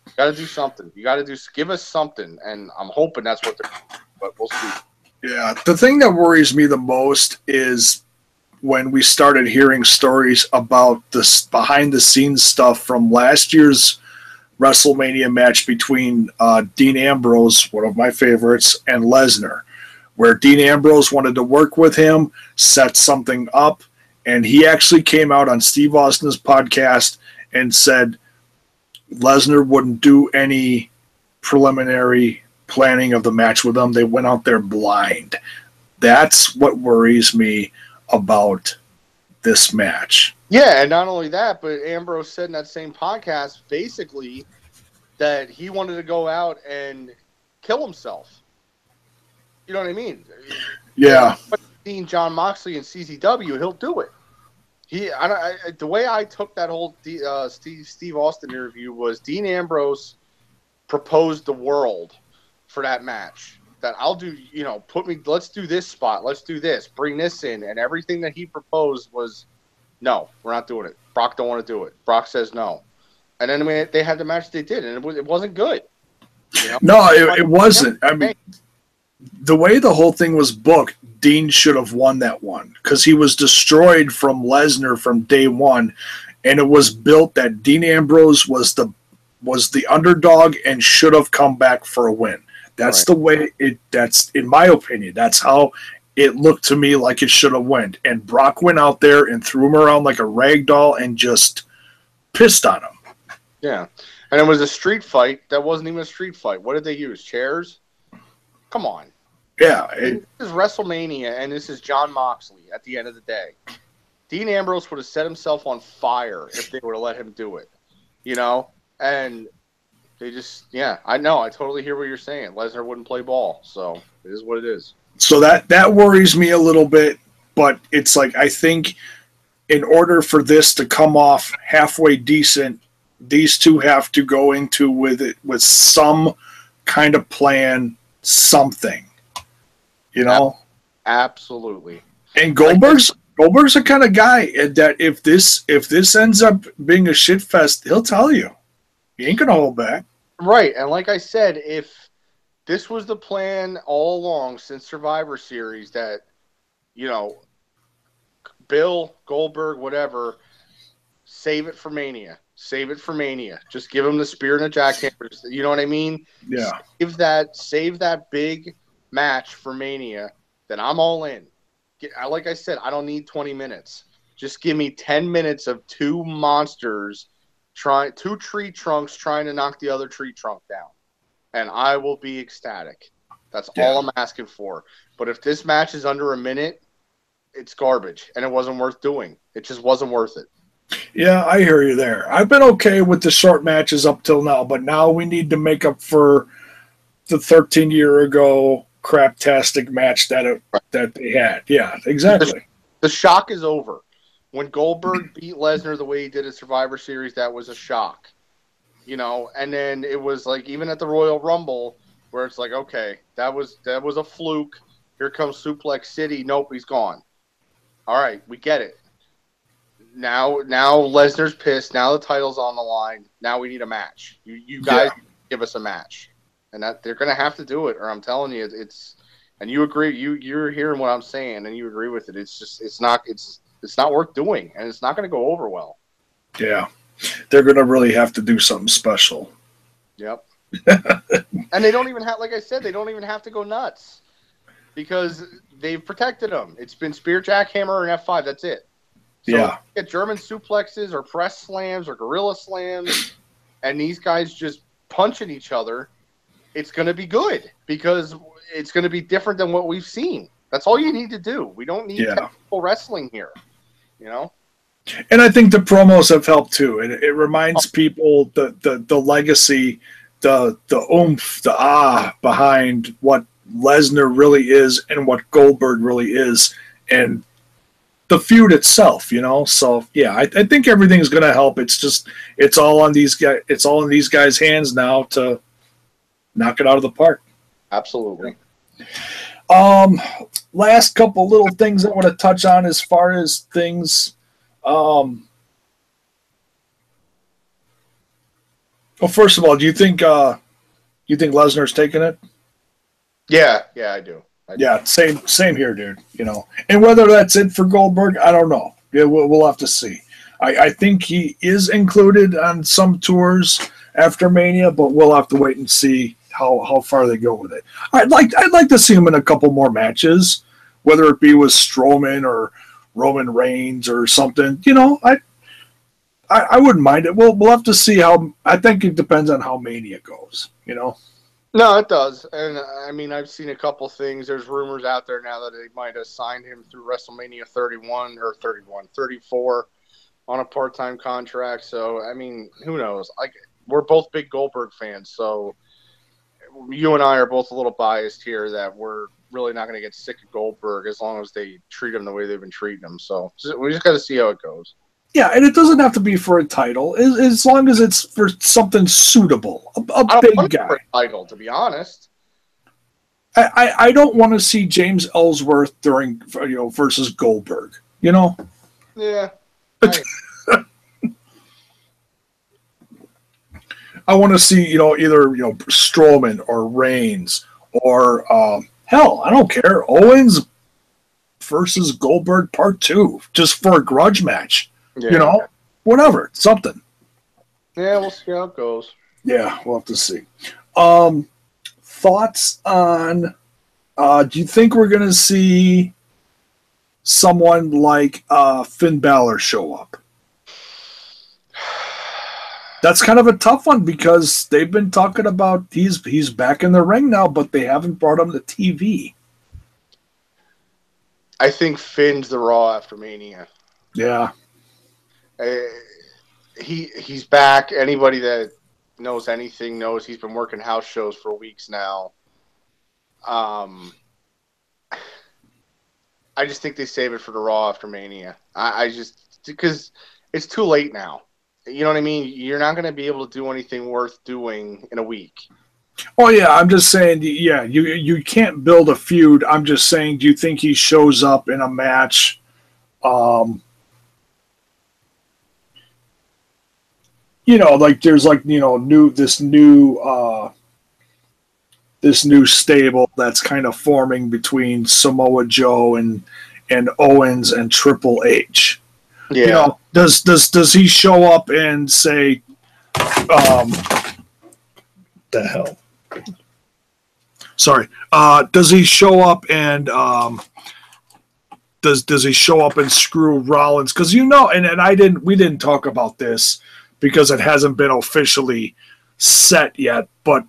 You got to do something. You got to give us something. And I'm hoping that's what they're doing, but we'll see. Yeah. The thing that worries me the most is when we started hearing stories about this behind-the-scenes stuff from last year's WrestleMania match between Dean Ambrose, one of my favorites, and Lesnar, where Dean Ambrose wanted to work with him, set something up, and he actually came out on Steve Austin's podcast and said Lesnar wouldn't do any preliminary planning of the match with them. They went out there blind. That's what worries me about this match. Yeah, and not only that, but Ambrose said in that same podcast basically that he wanted to go out and kill himself. You know what I mean? Yeah. Seeing John Moxley and CZW, he'll do it. The way I took that whole Steve Austin interview was Dean Ambrose proposed the world for that match. That I'll do, let's do this spot, let's do this, bring this in, and everything that he proposed was, no, we're not doing it. Brock don't want to do it. Brock says no, and then they had the match they did, and it wasn't good. No, it wasn't. I mean, the way the whole thing was booked, Dean should have won that one because he was destroyed from Lesnar from day one, and it was built that Dean Ambrose was the underdog and should have come back for a win. That's the way that's in my opinion. That's how it looked to me like it should have went. And Brock went out there and threw him around like a rag doll and just pissed on him. Yeah. And it was a street fight. That wasn't even a street fight. What did they use? Chairs? Come on. Yeah. This is WrestleMania, and this is John Moxley at the end of the day. Dean Ambrose would have set himself on fire if they would have let him do it. And they just, I know. I totally hear what you're saying. Lesnar wouldn't play ball, so it is what it is. So that worries me a little bit, but it's like I think in order for this to come off halfway decent, these two have to go into with some kind of plan, something. Absolutely. And Goldberg's the kind of guy that if this ends up being a shit fest, he'll tell you. He ain't gonna hold back. Right, and like I said, if this was the plan all along since Survivor Series, that Bill, Goldberg, whatever, save it for Mania. Save it for Mania. Just give him the spear and the jackhammer. You know what I mean? Yeah. Save that big match for Mania. Then I'm all in. Like I said, I don't need 20 minutes. Just give me 10 minutes of two monsters two tree trunks trying to knock the other tree trunk down, and I will be ecstatic. That's all I'm asking for. But if this match is under a minute, it's garbage, and it wasn't worth doing. It just wasn't worth it. Yeah, I hear you there. I've been okay with the short matches up till now, but now we need to make up for the 13-year ago craptastic match that they had. Yeah, exactly. The shock is over. When Goldberg beat Lesnar the way he did at Survivor Series, that was a shock. And then it was like even at the Royal Rumble where it's like, okay, that was a fluke. Here comes Suplex City. Nope, he's gone. All right, we get it. Now Lesnar's pissed. Now the title's on the line. Now we need a match. You guys give us a match, and that they're gonna have to do it, or I'm telling you, it's. And you agree. You're hearing what I'm saying, and you agree with it. It's not worth doing, and it's not gonna go over well. Yeah, they're gonna really have to do something special. Yep. And they don't even have, like I said, they don't even have to go nuts because they've protected them. It's been spear, jackhammer, and F5. That's it. So yeah. Get German suplexes or press slams or gorilla slams, and these guys just punching each other. It's going to be good because it's going to be different than what we've seen. That's all you need to do. We don't need technical wrestling here, And I think the promos have helped too. It reminds people the legacy, the oomph, the behind what Lesnar really is and what Goldberg really is, and the feud itself, So yeah, I think everything's going to help. It's all on these guys. It's all in these guys' hands now to knock it out of the park. Absolutely. Last couple little things I want to touch on as far as things. Well, first of all, do you think Lesnar's taking it? Yeah, I do. Yeah, same here, dude. And whether that's it for Goldberg, I don't know. Yeah, we'll have to see. I think he is included on some tours after Mania, but we'll have to wait and see how far they go with it. I'd like to see him in a couple more matches, whether it be with Strowman or Roman Reigns or something. I wouldn't mind it. We'll have to see how. I think it depends on how Mania goes. No, it does. And I mean, I've seen a couple things. There's rumors out there now that they might have signed him through WrestleMania 34 on a part-time contract. So, I mean, who knows? We're both big Goldberg fans. So you and I are both a little biased here that we're really not going to get sick of Goldberg as long as they treat him the way they've been treating him. So we just got to see how it goes. Yeah, and it doesn't have to be for a title, as long as it's for something suitable. A big guy. For a title, to be honest. I don't want to see James Ellsworth versus Goldberg. Yeah. I want to see either Strowman or Reigns or hell, I don't care, Owens versus Goldberg Part 2, just for a grudge match. Yeah. Whatever, something. Yeah, we'll see how it goes. Yeah, we'll have to see. Thoughts on, do you think we're going to see someone like Finn Balor show up? That's kind of a tough one because they've been talking about he's back in the ring now, but they haven't brought him to TV. I think Finn's the Raw after Mania. Yeah. He's back. Anybody that knows anything knows he's been working house shows for weeks now. I just think they save it for the Raw after Mania. I just because it's too late now. You know what I mean? You're not going to be able to do anything worth doing in a week. Oh yeah, I'm just saying. Yeah, you can't build a feud. I'm just saying. Do you think he shows up in a match? There's this new stable that's kind of forming between Samoa Joe and Owens and Triple H. Yeah. Does he show up and say, the hell? Sorry. Does he show up and does he show up and screw Rollins? Because and we didn't talk about this because it hasn't been officially set yet, but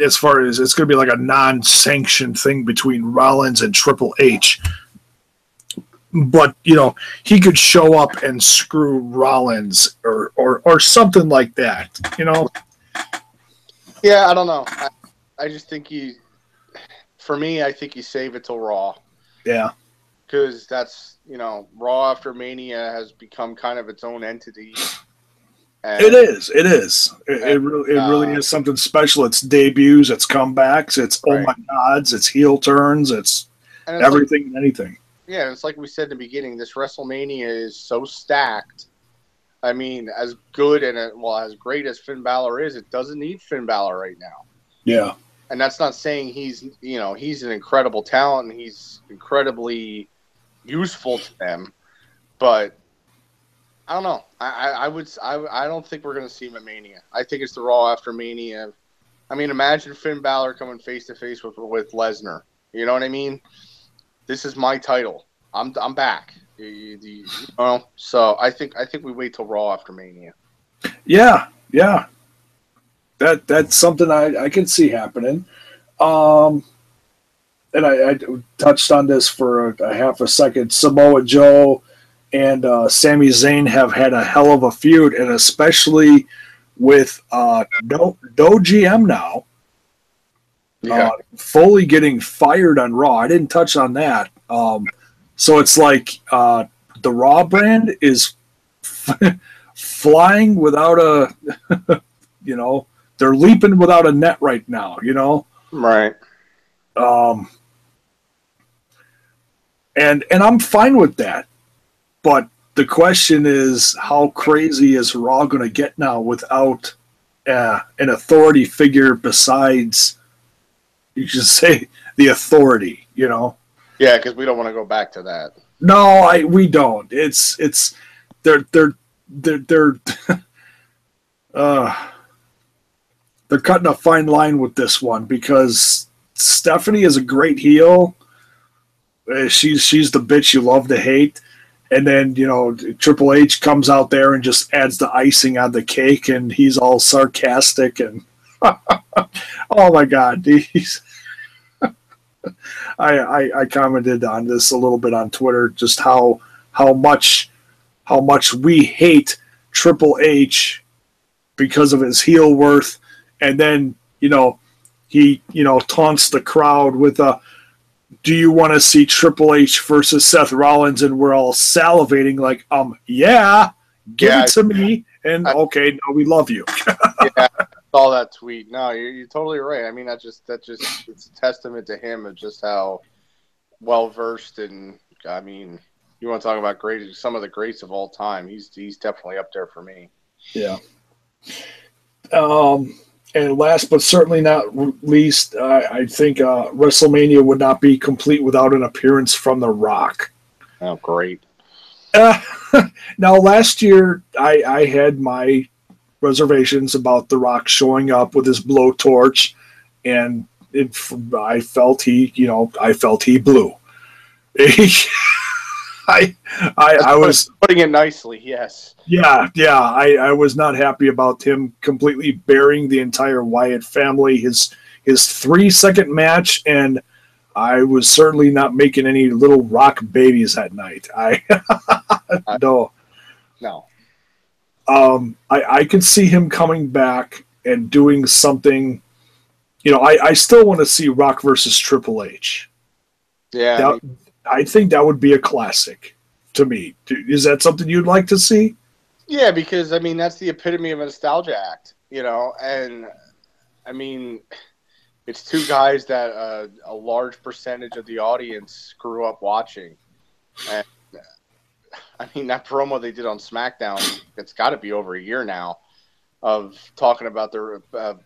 as far as it's going to be like a non-sanctioned thing between Rollins and Triple H. but he could show up and screw Rollins or something like that. Yeah, I don't know. I just think for me, I think you save it till Raw. Yeah. Because that's, Raw after Mania has become kind of its own entity. And, it is. It really is something special. It's debuts, it's comebacks, it's right. oh my gods, it's heel turns, it's everything and anything. Yeah, it's like we said in the beginning, this WrestleMania is so stacked. I mean, as good and as great as Finn Balor is, it doesn't need Finn Balor right now. Yeah. And that's not saying he's an incredible talent and he's incredibly useful to them, but I don't know. I don't think we're going to see him at Mania. I think it's the Raw after Mania. I mean, imagine Finn Balor coming face to face with Lesnar. You know what I mean? This is my title. I'm back. So I think we wait till Raw after Mania. Yeah. That's something I can see happening. And I touched on this for a half a second. Samoa Joe and Sami Zayn have had a hell of a feud, and especially with no GM now. Yeah. Foley getting fired on Raw. I didn't touch on that. So it's like the Raw brand is flying without a, they're leaping without a net right now, Right. And I'm fine with that. But the question is, how crazy is Raw going to get now without an authority figure besides, you should say, the Authority, Yeah, because we don't want to go back to that. No, we don't. It's they're they're cutting a fine line with this one because Stephanie is a great heel. She's the bitch you love to hate. And then, Triple H comes out there and just adds the icing on the cake, and he's all sarcastic and oh my God, I commented on this a little bit on Twitter, just how much we hate Triple H because of his heel worth, and then he taunts the crowd with a, do you want to see Triple H versus Seth Rollins? And we're all salivating like, yeah, give it to me. And okay, no, we love you. Yeah, I saw that tweet. No, you're totally right. I mean, that just it's a testament to him of just how well versed and I mean, you want to talk about some of the greats of all time. He's definitely up there for me. Yeah. And last but certainly not least, I think WrestleMania would not be complete without an appearance from The Rock. Oh, great. Now, last year, I had my reservations about The Rock showing up with his blowtorch, and I felt he blew. I was putting it nicely, yes. Yeah. I was not happy about him completely burying the entire Wyatt family. His 3-second match, and I was certainly not making any little Rock babies that night. No. I could see him coming back and doing something. I still want to see Rock versus Triple H. Yeah, I think that would be a classic to me. Is that something you'd like to see? Yeah, because, I mean, that's the epitome of a nostalgia act, and, I mean, it's two guys that a large percentage of the audience grew up watching. And, I mean, that promo they did on SmackDown, it's got to be over a year now, of talking about their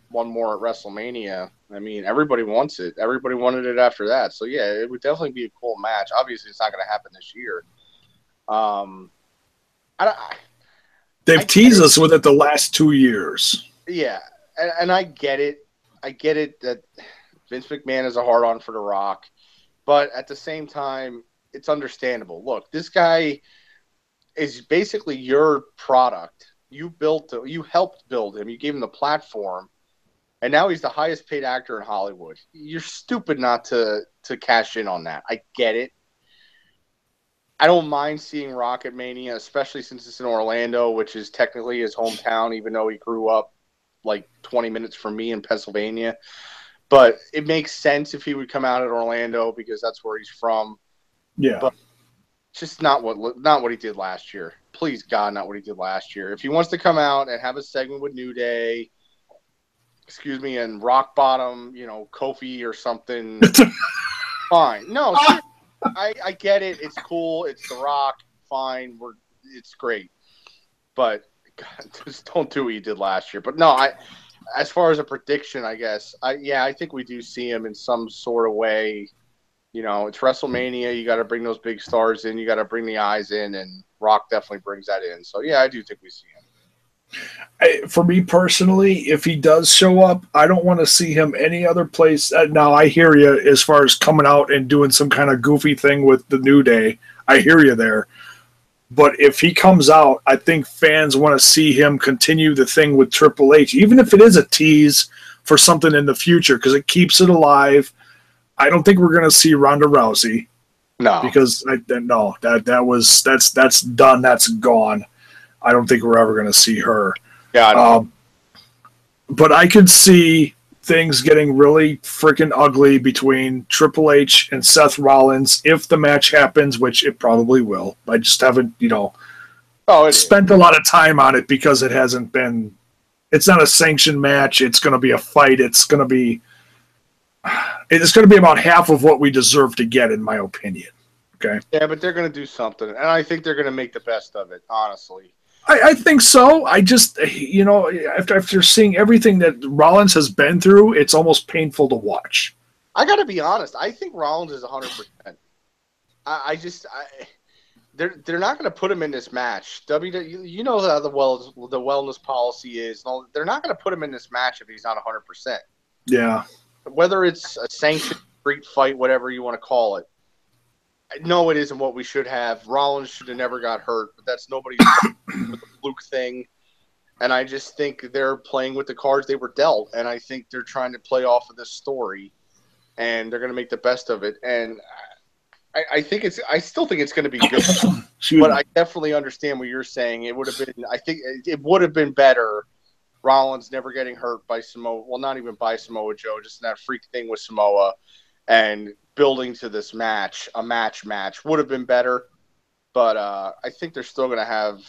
one more at WrestleMania. I mean, everybody wants it. Everybody wanted it after that. So, yeah, it would definitely be a cool match. Obviously, it's not going to happen this year. They've teased us with it the last 2 years. Yeah, and I get it. I get it that Vince McMahon is a hard-on for The Rock. But at the same time, it's understandable. Look, this guy is basically your product. You helped build him. You gave him the platform. And now he's the highest paid actor in Hollywood. You're stupid not to cash in on that. I get it. I don't mind seeing Rock at Mania, especially since it's in Orlando, which is technically his hometown, even though he grew up like 20 minutes from me in Pennsylvania. But it makes sense if he would come out at Orlando because that's where he's from. Yeah. But just not what he did last year. Please God, not what he did last year. If he wants to come out and have a segment with New Day, and Rock Bottom, Kofi or something, fine. No, seriously, I get it. It's cool. It's The Rock. Fine. It's great. But God, just don't do what you did last year. But no, as far as a prediction, I guess, I think we do see him in some sort of way. It's WrestleMania. You got to bring those big stars in. You got to bring the eyes in, and Rock definitely brings that in. So, yeah, I do think we see him. For me personally, if he does show up, I don't want to see him any other place. Now, I hear you as far as coming out and doing some kind of goofy thing with the New Day. I hear you there. But if he comes out, I think fans want to see him continue the thing with Triple H, even if it is a tease for something in the future, because it keeps it alive. I don't think we're going to see Ronda Rousey. No, because that's done. That's gone. I don't think we're ever going to see her. Yeah. But I could see things getting really freaking ugly between Triple H and Seth Rollins if the match happens, which it probably will. I just haven't, spent a lot of time on it because it hasn't been. It's not a sanctioned match. It's going to be a fight. It's going to be about half of what we deserve to get, in my opinion. Okay. Yeah, but they're going to do something, and I think they're going to make the best of it. Honestly, I think so. I just, after seeing everything that Rollins has been through, it's almost painful to watch. I got to be honest. I think Rollins is 100%. They're not going to put him in this match. How the wellness policy is. They're not going to put him in this match if he's not 100%. Yeah. Whether it's a sanctioned street fight, whatever you want to call it. No, it isn't what we should have. Rollins should have never got hurt, but that's nobody's with the fluke thing. And I just think they're playing with the cards they were dealt, and I think they're trying to play off of this story, and they're going to make the best of it. And I still think it's going to be good, but I definitely understand what you're saying. It would have been, I think it would have been better. Rollins never getting hurt by Samoa. Well, not even by Samoa Joe, just in that freak thing with Samoa, and building to this match, a match would have been better. But I think they're still going to have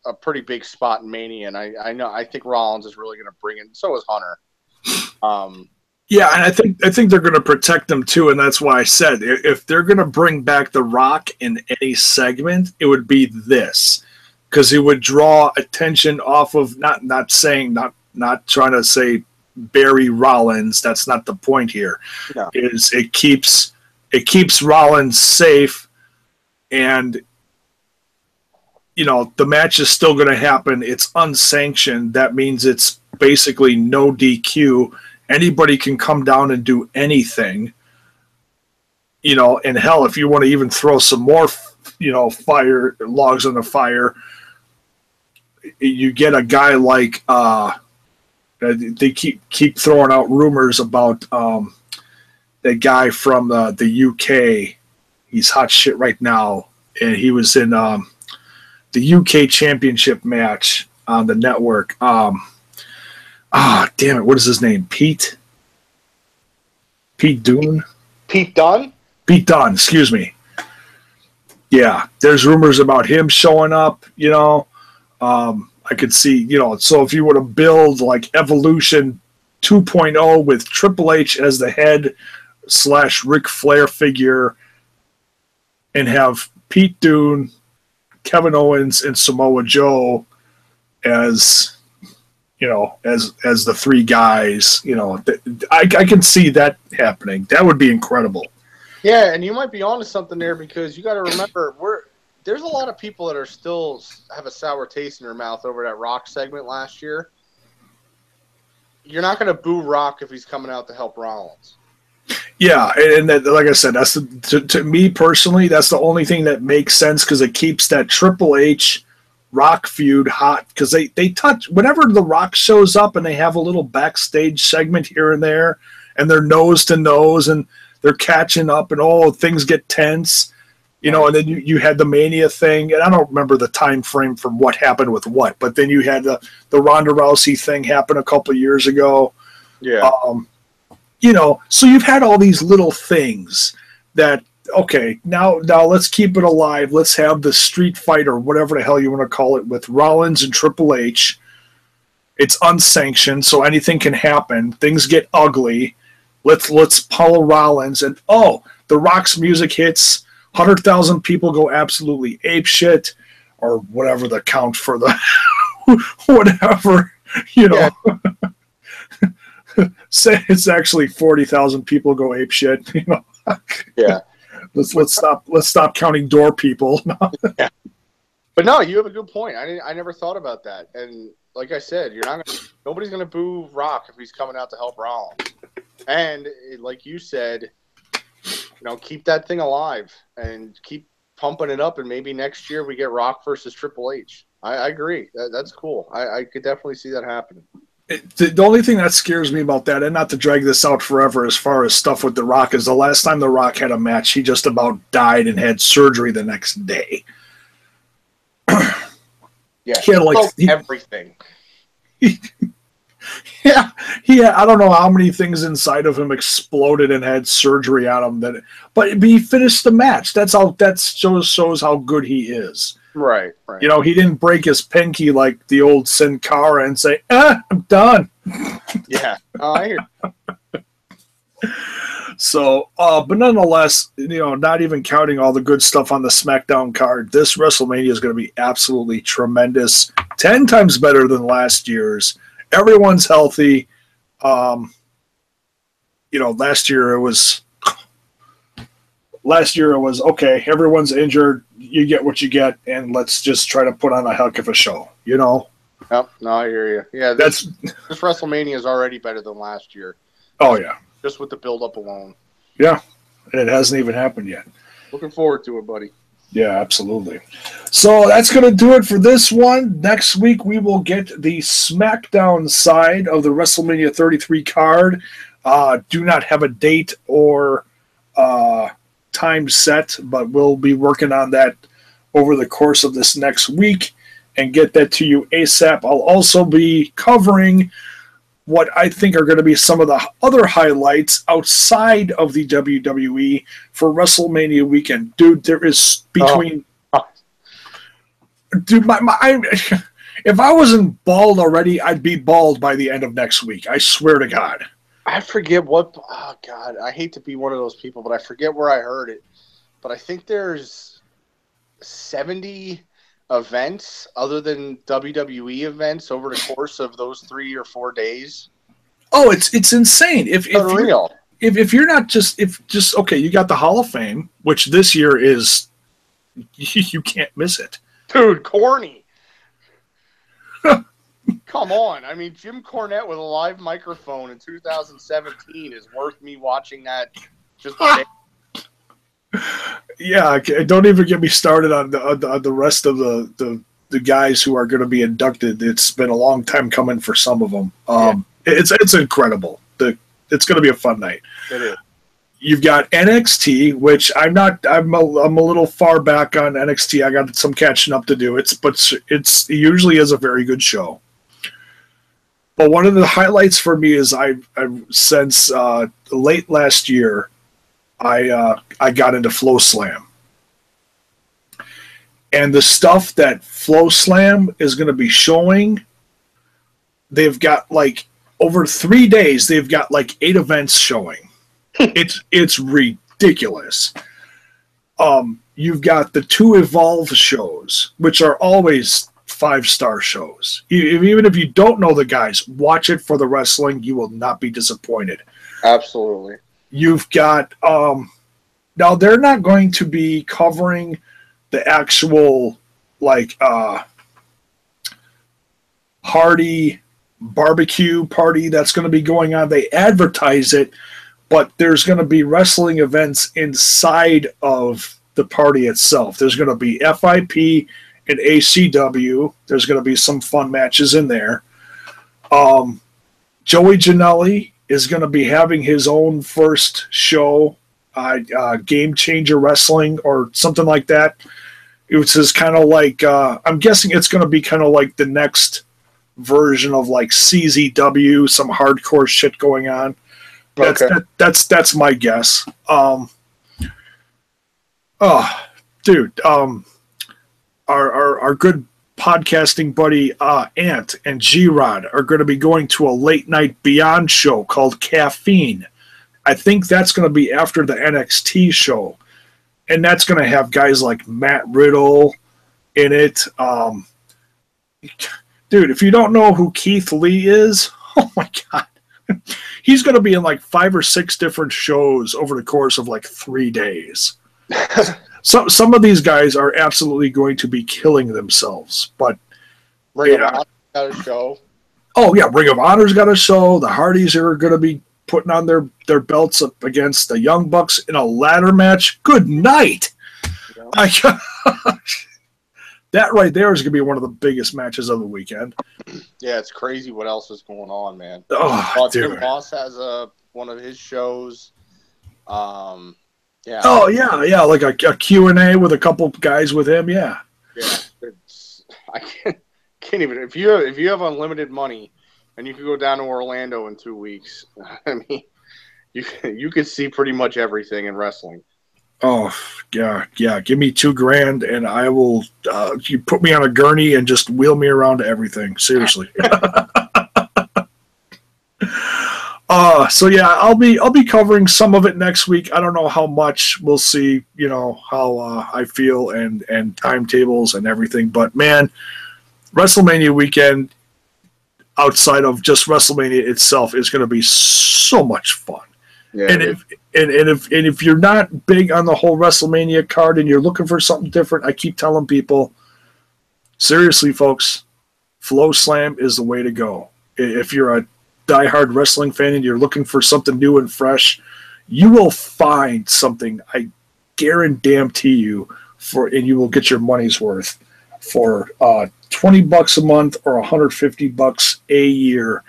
a pretty big spot in Mania, and I think Rollins is really going to bring it. So is Hunter. Yeah, and I think they're going to protect them too, and that's why I said if they're going to bring back The Rock in any segment, it would be this, because it would draw attention off of not trying to say bury Rollins. That's not the point here. No. It keeps Rollins safe, and the match is still going to happen. It's unsanctioned. That means it's basically no DQ. Anybody can come down and do anything. And hell, if you want to even throw some more, fire logs on the fire, you get a guy like they keep throwing out rumors about that guy from the UK. He's hot shit right now, and he was in the UK Championship match on the network. Damn it! What is his name? Pete Dunne? Pete Dunne? Pete Dunne, excuse me. Yeah, there's rumors about him showing up, I could see, so if you were to build like Evolution 2.0 with Triple H as the head / Ric Flair figure, and have Pete Dunne, Kevin Owens, and Samoa Joe as as the three guys, I can see that happening. That would be incredible. Yeah, and you might be onto something there, because you got to remember there's a lot of people that are still have a sour taste in their mouth over that Rock segment last year. You're not going to boo Rock if he's coming out to help Rollins. Yeah, and that, like I said, that's to me personally, that's the only thing that makes sense, because it keeps that Triple H Rock feud hot, because they touch whenever The Rock shows up and they have a little backstage segment here and there, and they're nose to nose and they're catching up, and things get tense. You know, and then you had the Mania thing, and I don't remember the time frame from what happened with what, but then you had the Ronda Rousey thing happen a couple of years ago. Yeah. You know, so you've had all these little things that, okay, now let's keep it alive. Let's have the street fight or whatever the hell you want to call it with Rollins and Triple H. It's unsanctioned, so anything can happen. Things get ugly. Let's pull Rollins, and The Rock's music hits. 100,000 people go absolutely apeshit, or whatever the count for the whatever, you know. Yeah. Say it's actually 40,000 people go apeshit, you know. Yeah. Let's stop counting door people. Yeah. But no, you have a good point. I never thought about that. And like I said, nobody's gonna boo Rock if he's coming out to help Rollins. And like you said, keep that thing alive and keep pumping it up, and maybe next year we get Rock versus Triple H. I agree. That's cool. I could definitely see that happening. The only thing that scares me about that, and not to drag this out forever as far as stuff with The Rock, is the last time The Rock had a match, he just about died and had surgery the next day. Yeah, he had everything. Yeah, I don't know how many things inside of him exploded and had surgery on him. But he finished the match. That shows how good he is. Right. You know, he didn't break his pinky like the old Sin Cara and say, I'm done. Yeah, I hear. So, but nonetheless, not even counting all the good stuff on the SmackDown card, this WrestleMania is going to be absolutely tremendous. 10 times better than last year's. Everyone's healthy. Last year it was okay. Everyone's injured. You get what you get, and let's just try to put on a heck of a show. Yep. No, I hear you. Yeah, this WrestleMania is already better than last year. Oh yeah, just with the build-up alone. Yeah, and it hasn't even happened yet. Looking forward to it, buddy. Yeah, absolutely. So that's going to do it for this one. Next week, we will get the SmackDown side of the WrestleMania 33 card. Do not have a date or time set, but we'll be working on that over the course of this next week and get that to you ASAP. I'll also be covering what I think are going to be some of the other highlights outside of the WWE for WrestleMania weekend. Dude, there is between... Dude, if I wasn't bald already, I'd be bald by the end of next week. I swear to God. I forget what... Oh, God. I hate to be one of those people, but I forget where I heard it. But I think there's 70... events other than WWE events over the course of those 3 or 4 days. Oh, it's insane. If you're not just okay, you got the Hall of Fame, which this year is you can't miss it. Dude, corny. Come on. I mean, Jim Cornette with a live microphone in 2017 is worth me watching that just Yeah, don't even get me started on the rest of the guys who are going to be inducted. It's been a long time coming for some of them. It's incredible. It's going to be a fun night. It is. You've got NXT, which I'm a little far back on NXT. I got some catching up to do. It usually is a very good show. But one of the highlights for me is I've since late last year. I got into Flow Slam. And the stuff that Flow Slam is going to be showing, they've got over 3 days, they've got 8 events showing. It's ridiculous. You've got the 2 Evolve shows, which are always 5-star shows. Even if you don't know the guys, watch it for the wrestling. You will not be disappointed. Absolutely. You've got now they're not going to be covering the actual Hardy barbecue party that's going to be going on. They advertise it, but there's going to be wrestling events inside of the party itself. There's going to be FIP and ACW. There's going to be some fun matches in there. Joey Janela is going to be having his own first show Game Changer Wrestling or something like that. It was just kind of like I'm guessing it's going to be kind of like the next version of like CZW, some hardcore shit going on. That's my guess. Dude, our good podcasting buddy Ant and G-Rod are going to be going to a late night Beyond show called Caffeine. I think that's going to be after the NXT show, and that's going to have guys like Matt Riddle in it. Dude, if you don't know who Keith Lee is, oh my god, he's going to be in like 5 or 6 different shows over the course of like 3 days. Some of these guys are absolutely going to be killing themselves, but Ring of Honor got a show. Oh yeah, Ring of Honor's got a show. The Hardys are going to be putting on their belts up against the Young Bucks in a ladder match. Good night. Yeah. That right there is going to be one of the biggest matches of the weekend. Yeah, it's crazy what else is going on, man. Oh, Tim Ross has one of his shows. Yeah. Oh yeah, like a Q&A with a couple guys with him. Yeah. Yeah, I can't even. If you have unlimited money and you could go down to Orlando in 2 weeks, I mean, you could see pretty much everything in wrestling. Oh yeah. Give me $2,000 and I will. You put me on a gurney and just wheel me around to everything. Seriously. So yeah, I'll be covering some of it next week. I don't know how much. We'll see. You know how I feel and timetables and everything. But man, WrestleMania weekend, outside of just WrestleMania itself, is going to be so much fun. Yeah, and if you're not big on the whole WrestleMania card and you're looking for something different, I keep telling people, seriously, folks, Flow Slam is the way to go. If you're a diehard wrestling fan and you're looking for something new and fresh, you will find something. I guarantee you and you will get your money's worth for $20 a month or $150 a year.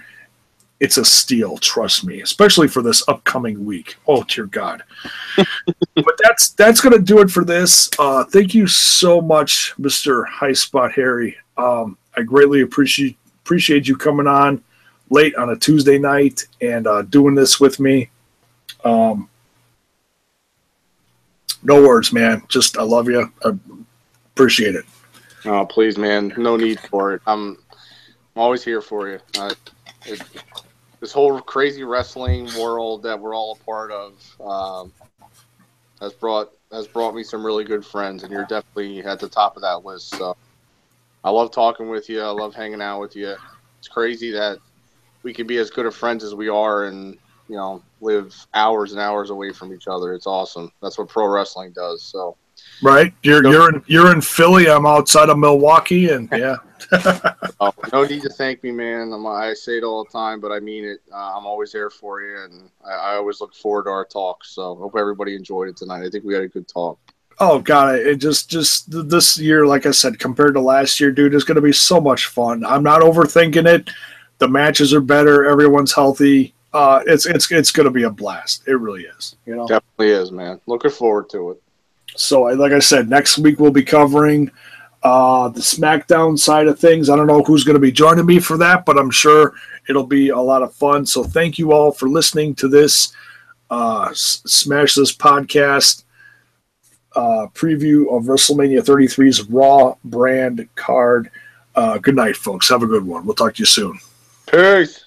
It's a steal, trust me, especially for this upcoming week. Oh, dear God. But that's going to do it for this. Thank you so much, Mr. Highspot Harry. I greatly appreciate you coming on late on a Tuesday night and doing this with me. No words, man. Just I love you. I appreciate it. Oh, please, man. No need for it. I'm always here for you. This whole crazy wrestling world that we're all a part of has brought me some really good friends, and you're definitely at the top of that list. So I love talking with you. I love hanging out with you. It's crazy that we can be as good of friends as we are and, live hours and hours away from each other. It's awesome. That's what pro wrestling does. So, right. You're in Philly. I'm outside of Milwaukee, and yeah. Oh, no need to thank me, man. I say it all the time, but I mean it. I'm always there for you, and I always look forward to our talks. So hope everybody enjoyed it tonight. I think we had a good talk. Oh God, it just this year, like I said, compared to last year, dude, is going to be so much fun. I'm not overthinking it. The matches are better. Everyone's healthy. It's going to be a blast. It really is. Definitely is, man. Looking forward to it. So, like I said, next week we'll be covering the SmackDown side of things. I don't know who's going to be joining me for that, but I'm sure it'll be a lot of fun. So, thank you all for listening to this Smash This podcast preview of WrestleMania 33's Raw brand card. Good night, folks. Have a good one. We'll talk to you soon. Peace.